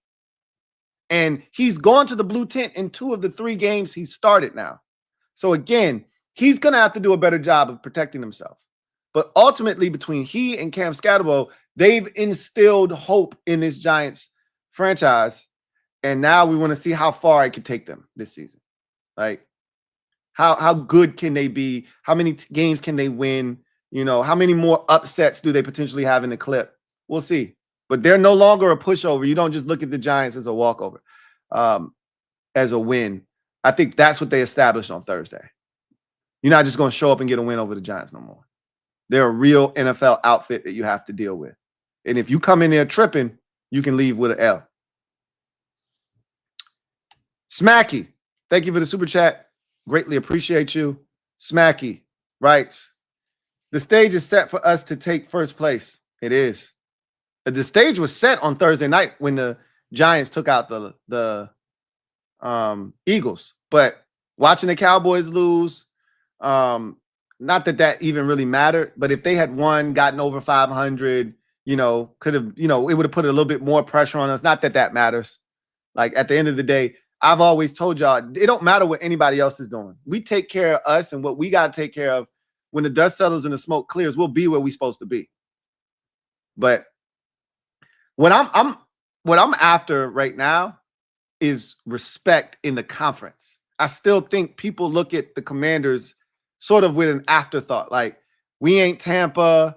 And he's gone to the blue tent in 2 of the 3 games he started now. So again, he's going to have to do a better job of protecting himself. But ultimately, between he and Cam Scatterbo, they've instilled hope in this Giants franchise. And now we want to see how far it can take them this season. Like, how good can they be? How many games can they win? You know, how many more upsets do they potentially have in the clip? We'll see. But they're no longer a pushover. You don't just look at the Giants as a walkover, as a win. I think that's what they established on Thursday. You're not just going to show up and get a win over the Giants no more. They're a real NFL outfit that you have to deal with. And if you come in there tripping, you can leave with an L. Smacky, thank you for the super chat. Greatly appreciate you. Smacky writes, the stage is set for us to take first place. It is. The stage was set on Thursday night when the Giants took out the Eagles. But watching the Cowboys lose, not that even really mattered, but if they had won, gotten over 500, you know, could have, you know, it would have put a little bit more pressure on us. Not that matters. Like at the end of the day, I've always told y'all, it don't matter what anybody else is doing. We take care of us and what we got to take care of. When the dust settles and the smoke clears, we'll be where we're supposed to be. But what I'm after right now is respect in the conference. I still think people look at the Commanders sort of with an afterthought. Like, we ain't Tampa.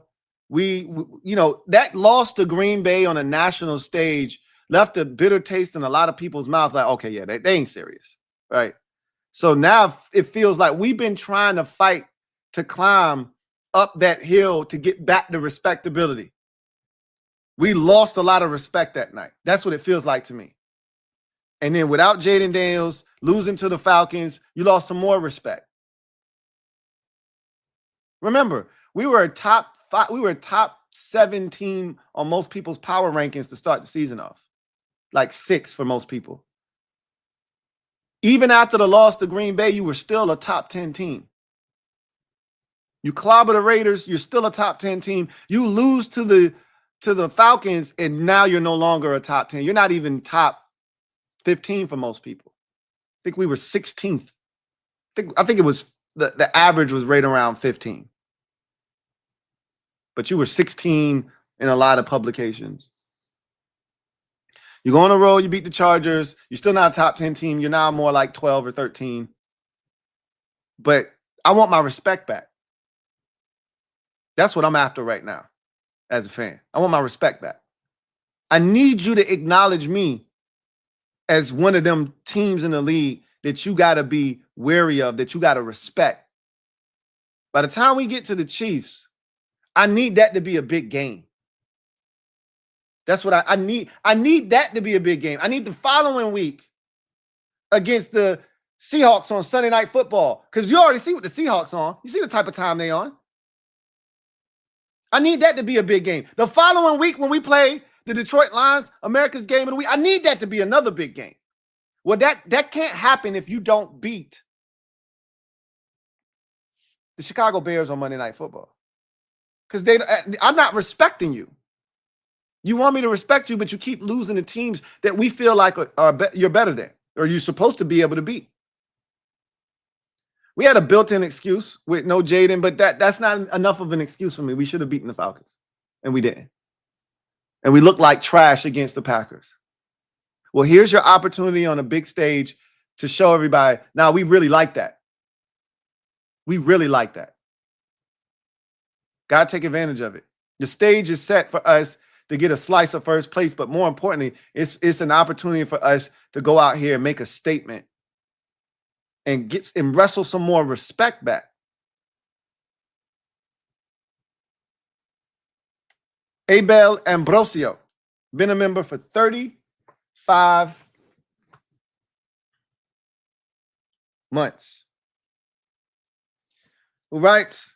We you know, that loss to Green Bay on a national stage left a bitter taste in a lot of people's mouths. Like, okay, yeah, they ain't serious, right? So now it feels like we've been trying to fight to climb up that hill to get back to respectability. We lost a lot of respect that night. That's what it feels like to me. And then without Jaden Daniels losing to the Falcons, you lost some more respect. Remember, we were a top 7 team on most people's power rankings to start the season off. Like 6 for most people. Even after the loss to Green Bay, you were still a top 10 team. You clobber the Raiders, you're still a top 10 team. You lose to the Falcons, and now you're no longer a top 10. You're not even top 15 for most people. I think we were 16th. I think it was the average was right around 15. But you were 16 in a lot of publications. You go on a roll, you beat the Chargers. You're still not a top 10 team. You're now more like 12 or 13. But I want my respect back. That's what I'm after right now as a fan. I want my respect back. I need you to acknowledge me as one of them teams in the league that you got to be wary of, that you got to respect. By the time we get to the Chiefs, I need that to be a big game. That's what I need. I need that to be a big game. I need the following week against the Seahawks on Sunday Night Football, because you already see what the Seahawks on. You see the type of time they on. I need that to be a big game. The following week when we play the Detroit Lions, America's game of the week, I need that to be another big game. Well, that can't happen if you don't beat the Chicago Bears on Monday Night Football. Because I'm not respecting you. You want me to respect you, but you keep losing the teams that we feel like you're better than, or you're supposed to be able to beat. We had a built-in excuse with no Jaden, but that's not enough of an excuse for me. We should have beaten the Falcons, and we didn't. And we looked like trash against the Packers. Well, here's your opportunity on a big stage to show everybody, now we really like that. We really like that. Got to take advantage of it. The stage is set for us to get a slice of first place, but more importantly, it's an opportunity for us to go out here and make a statement and wrestle some more respect back. Abel Ambrosio, been a member for 35 months. who writes,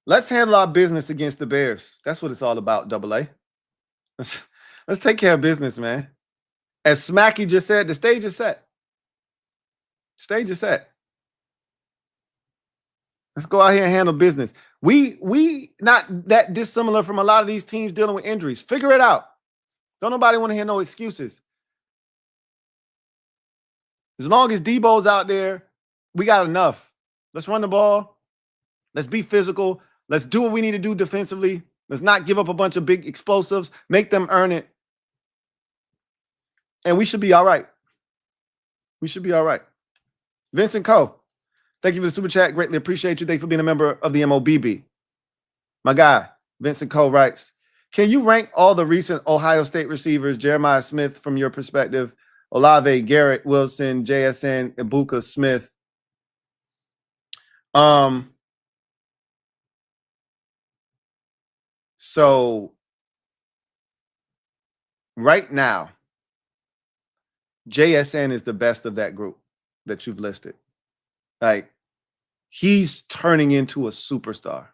let's handle our business against the Bears. That's what it's all about, Double A. Let's take care of business, man. As Smacky just said, the stage is set. Stage is set. Let's go out here and handle business. We not that dissimilar from a lot of these teams dealing with injuries. Figure it out. Don't nobody want to hear no excuses. As long as Debo's out there, we got enough. Let's run the ball. Let's be physical. Let's do what we need to do defensively. Let's not give up a bunch of big explosives. Make them earn it. And we should be all right. We should be all right. Vincent Coe, thank you for the super chat. Greatly appreciate you. Thank you for being a member of the MOBB. My guy, Vincent Coe writes, can you rank all the recent Ohio State receivers, Jeremiah Smith, from your perspective? Olave, Garrett, Wilson, JSN, Ibuka, Smith. So right now, JSN is the best of that group that you've listed. Like, he's turning into a superstar.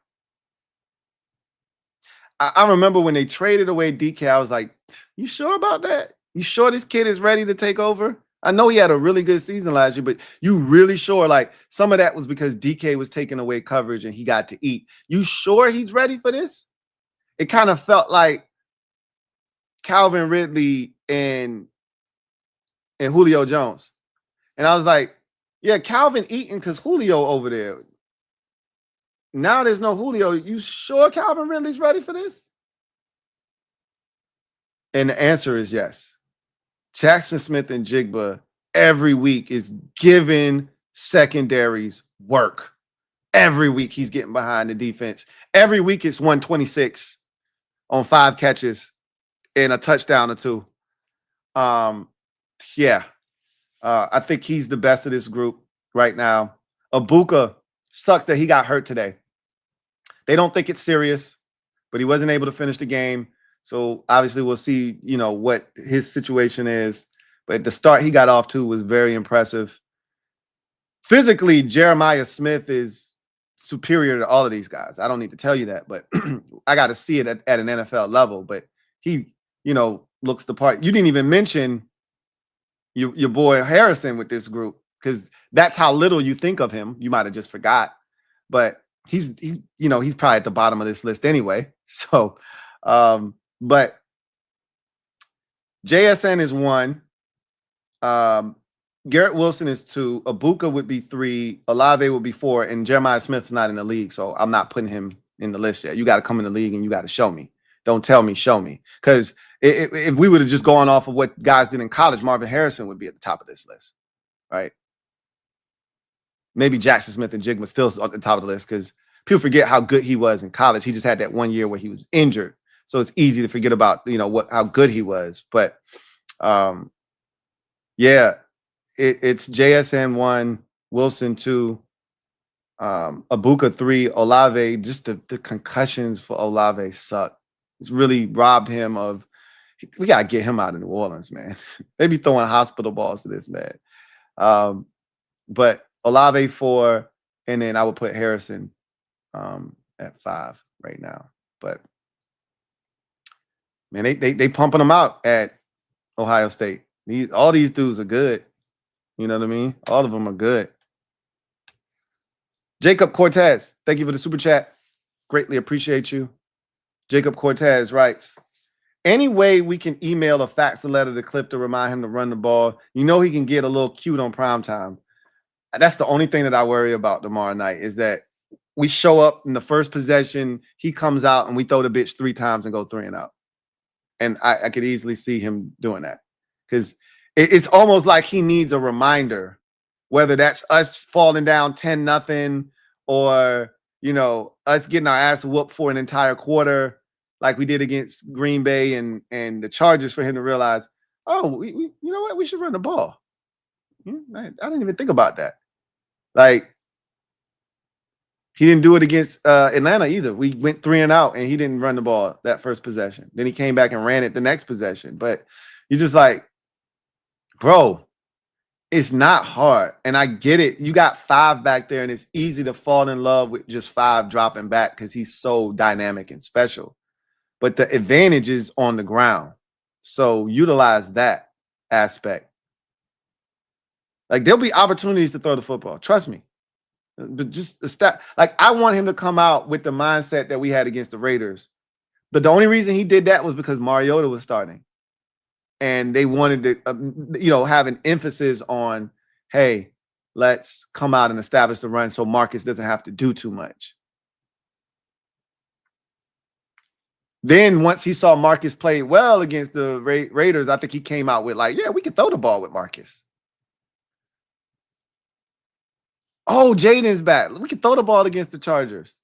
I remember when they traded away DK, I was like, you sure about that? You sure this kid is ready to take over? I know he had a really good season last year, but you really sure? Like, some of that was because DK was taking away coverage and he got to eat. You sure he's ready for this? It kind of felt like Calvin Ridley and Julio Jones. And I was like, yeah, Calvin eating because Julio over there. Now there's no Julio. You sure Calvin Ridley's ready for this? And the answer is yes. Jackson Smith and Jigba every week is giving secondaries work. Every week he's getting behind the defense. Every week it's 126 on 5 catches and a touchdown or 2. I think he's the best of this group right now. Ibuka sucks that he got hurt today. They don't think it's serious, but he wasn't able to finish the game. So obviously we'll see, what his situation is. But the start he got off to was very impressive. Physically, Jeremiah Smith is superior to all of these guys. I don't need to tell you that, but I got to see it at an NFL level. But he, looks the part. You didn't even mention your boy Harrison with this group, because that's how little you think of him. You might have just forgot, but he's probably at the bottom of this list anyway. So, but JSN is 1. Garrett Wilson is 2. Ibuka would be 3. Olave would be 4. And Jeremiah Smith's not in the league, so I'm not putting him in the list yet. You got to come in the league and you got to show me. Don't tell me, show me. Because if we would have just gone off of what guys did in college, Marvin Harrison would be at the top of this list, right? Maybe Jackson Smith and Jigma still at the top of the list because people forget how good he was in college. He just had that 1 year where he was injured. So it's easy to forget about, how good he was. But it's JSN 1, Wilson 2, Ibuka 3, Olave. Just the concussions for Olave suck. It's really robbed him of. We gotta get him out of New Orleans, man. They be throwing hospital balls to this man. But Olave 4, and then I would put Harrison at 5 right now. But man, they pumping them out at Ohio State. All these dudes are good. You know what I mean? All of them are good. Jacob Cortez, thank you for the super chat. Greatly appreciate you. Jacob Cortez writes, any way we can email or fax the letter to Cliff to remind him to run the ball? He can get a little cute on primetime. That's the only thing that I worry about tomorrow night is that we show up in the first possession, he comes out, and we throw the bitch 3 times and go 3 and out. And I could easily see him doing that because it's almost like he needs a reminder, whether that's us falling down 10-0 or, us getting our ass whooped for an entire quarter like we did against Green Bay and the Chargers, for him to realize, oh, we you know what? We should run the ball. I didn't even think about that. Like, he didn't do it against Atlanta either. We went 3 and out, and he didn't run the ball that first possession. Then he came back and ran it the next possession. But you're just like, bro, It's not hard. And I get it. You got 5 back there, and it's easy to fall in love with just 5 dropping back because he's so dynamic and special. But the advantage is on the ground. So utilize that aspect. Like, there'll be opportunities to throw the football. Trust me. But just the stat, like, I want him to come out with the mindset that we had against the Raiders. But the only reason he did that was because Mariota was starting. And they wanted to, have an emphasis on, hey, let's come out and establish the run so Marcus doesn't have to do too much. Then once he saw Marcus play well against the Raiders, I think he came out with like, yeah, we can throw the ball with Marcus. Oh, Jaden's back. We can throw the ball against the Chargers.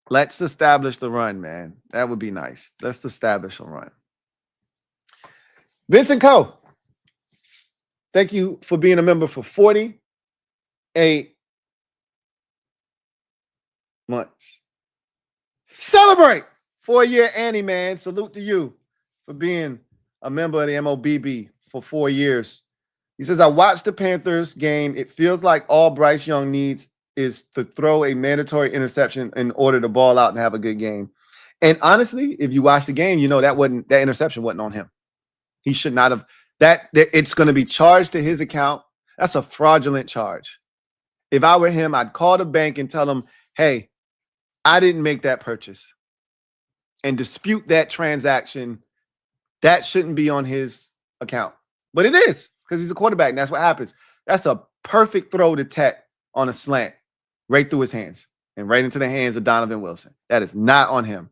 Let's establish the run, man. That would be nice. Let's establish a run. Vincent Coe, thank you for being a member for 48 months. Celebrate 4-year Annie, man. Salute to you for being a member of the MOBB for 4 years. He says, I watched the Panthers game. It feels like all Bryce Young needs is to throw a mandatory interception in order to ball out and have a good game. And honestly, if you watch the game, that interception wasn't on him. He should not have. That it's going to be charged to his account. That's a fraudulent charge. If I were him, I'd call the bank and tell them, hey, I didn't make that purchase, and dispute that transaction. That shouldn't be on his account. But it is, because he's a quarterback, and that's what happens. That's a perfect throw to Tech on a slant, right through his hands and right into the hands of Donovan Wilson. That is not on him.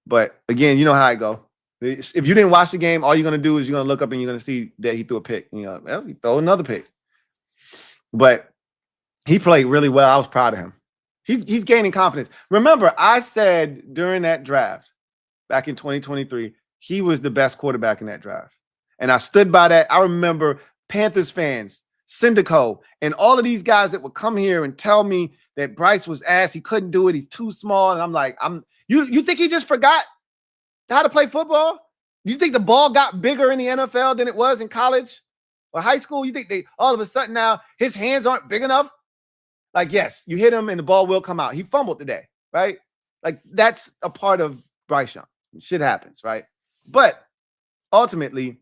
But again, you know how I go. If you didn't watch the game, all you're going to do is you're going to look up and you're going to see that he threw a pick. Well, he threw another pick. But he played really well. I was proud of him. He's gaining confidence. Remember, I said during that draft back in 2023, he was the best quarterback in that draft. And I stood by that. I remember Panthers fans, Syndico, and all of these guys that would come here and tell me that Bryce was ass. He couldn't do it. He's too small. And I'm like, you think he just forgot how to play football? You think the ball got bigger in the NFL than it was in college or high school? You think they all of a sudden now his hands aren't big enough? Like, yes, you hit him and the ball will come out. He fumbled today, right? Like, that's a part of Bryce Young. Shit happens, right? But ultimately,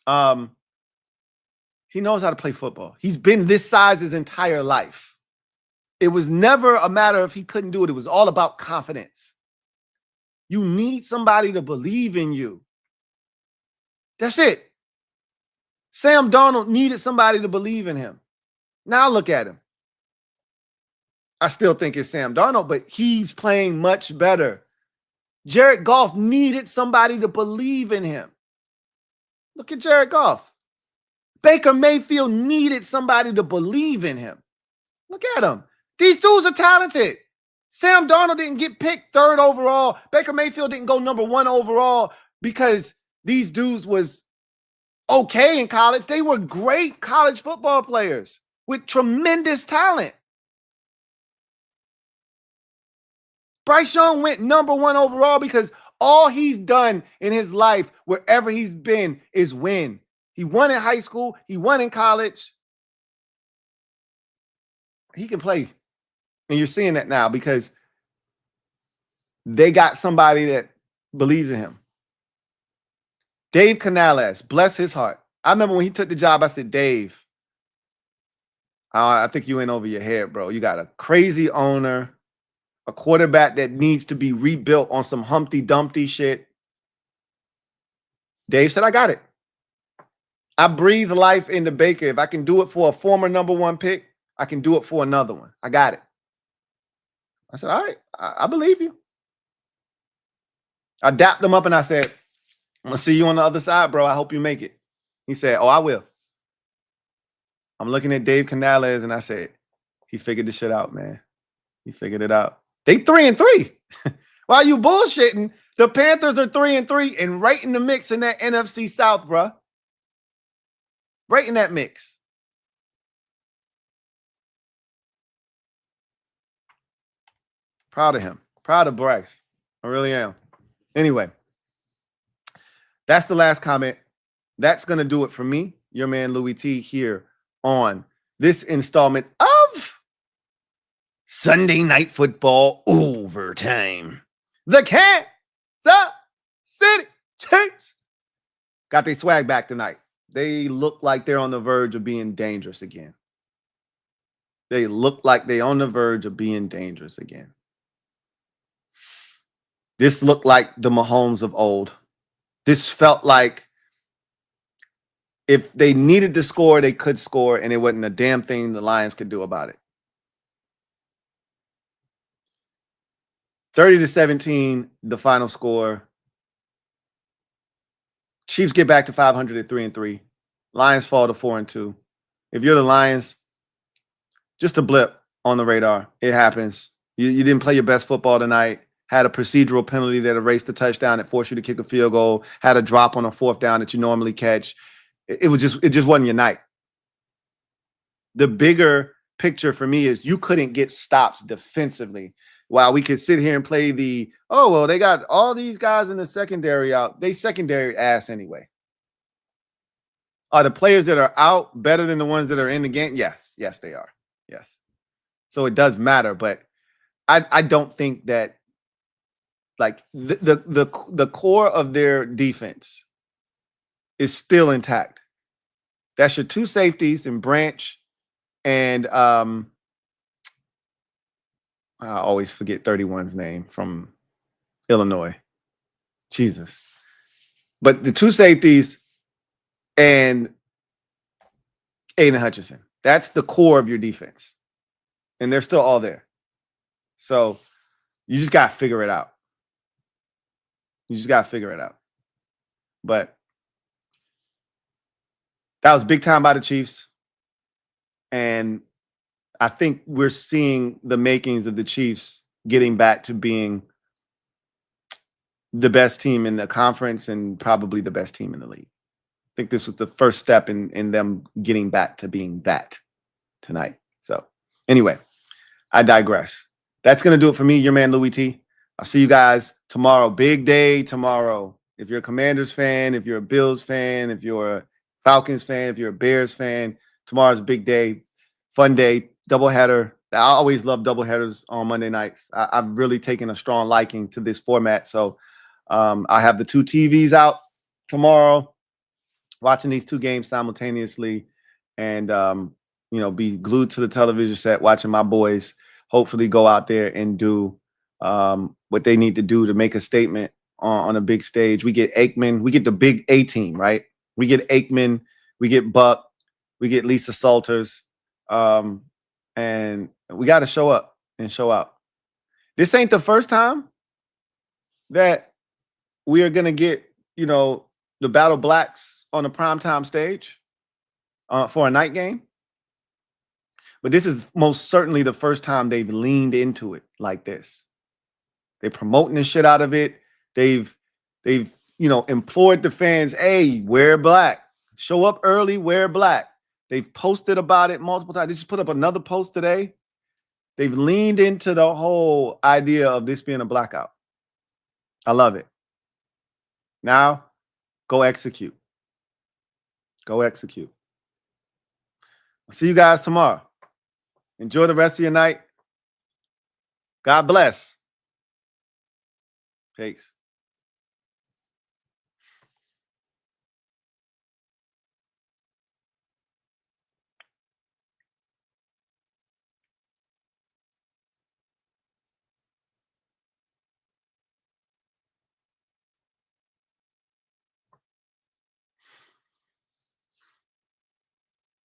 he knows how to play football. He's been this size his entire life. It was never a matter of he couldn't do it. It was all about confidence. You need somebody to believe in you. That's it. Sam Darnold needed somebody to believe in him. Now look at him. I still think it's Sam Darnold, but he's playing much better. Jared Goff needed somebody to believe in him. Look at Jared Goff. Baker Mayfield needed somebody to believe in him. Look at him. These dudes are talented. Sam Darnold didn't get picked 3rd overall. Baker Mayfield didn't go number 1 overall because these dudes was okay in college. They were great college football players with tremendous talent. Bryce Young went number 1 overall because all he's done in his life, wherever he's been, is win. He won in high school. He won in college. He can play. And you're seeing that now because they got somebody that believes in him. Dave Canales, bless his heart. I remember when he took the job, I said, Dave, I think you ain't over your head, bro. You got a crazy owner, a quarterback that needs to be rebuilt on some Humpty Dumpty shit. Dave said, I got it. I breathe life into Baker. If I can do it for a former number 1 pick, I can do it for another one. I got it. I said, all right, I believe you. I dapped him up and I said, I'm going to see you on the other side, bro. I hope you make it. He said, oh, I will. I'm looking at Dave Canales and I said, he figured this shit out, man. He figured it out. They 3-3. While you bullshitting, the Panthers are 3-3 and right in the mix in that NFC South, bro. Right in that mix. Proud of him. Proud of Bryce. I really am. Anyway, that's the last comment. That's going to do it for me. your man Louie T here on this installment of Sunday Night Football Overtime. The Kansas City Chiefs got their swag back tonight. They look like they're on the verge of being dangerous again. They look like they're on the verge of being dangerous again. This looked like the Mahomes of old. This felt like if they needed to score, they could score, and it wasn't a damn thing the Lions could do about it. 30-17, the final score. Chiefs get back to 500 at 3-3. Lions fall to 4-2. If you're the Lions, just a blip on the radar. It happens. You didn't play your best football tonight. Had a procedural penalty that erased the touchdown that forced you to kick a field goal. Had a drop on a fourth down that you normally catch. It just wasn't your night. The bigger picture for me is you couldn't get stops defensively. While we could sit here and play the, oh, well, they got all these guys in the secondary out. They secondary ass anyway. Are the players that are out better than the ones that are in the game? Yes. Yes, they are. Yes. So it does matter, but I don't think that like the core of their defense is still intact. That's your two safeties in Branch and I always forget 31's name from Illinois. Jesus. But the two safeties and Aiden Hutchinson. That's the core of your defense. And they're still all there. So you just got to figure it out. You just got to figure it out. But that was big time by the Chiefs. And I think we're seeing the makings of the Chiefs getting back to being the best team in the conference and probably the best team in the league. I think this was the first step in them getting back to being that tonight. So anyway, I digress. That's going to do it for me, your man Louie T. I'll see you guys tomorrow. Big day tomorrow. If you're a Commanders fan, if you're a Bills fan, if you're a Falcons fan, if you're a Bears fan, tomorrow's a big day, fun day, doubleheader. I always love doubleheaders on Monday nights. I've really taken a strong liking to this format. So I have the two TVs out tomorrow, watching these two games simultaneously, and be glued to the television set, watching my boys hopefully go out there and do what they need to do to make a statement on a big stage. We get Aikman, we get the big A team, right? We get Aikman, we get Buck, we get Lisa Salters, and we got to show up and show out. This ain't the first time that we are going to get, the Battle Blacks on a primetime stage for a night game. But this is most certainly the first time they've leaned into it like this. They're promoting the shit out of it. They've implored the fans, hey, wear black. Show up early, wear black. They've posted about it multiple times. They just put up another post today. They've leaned into the whole idea of this being a blackout. I love it. Now, go execute. Go execute. I'll see you guys tomorrow. Enjoy the rest of your night. God bless. Peace.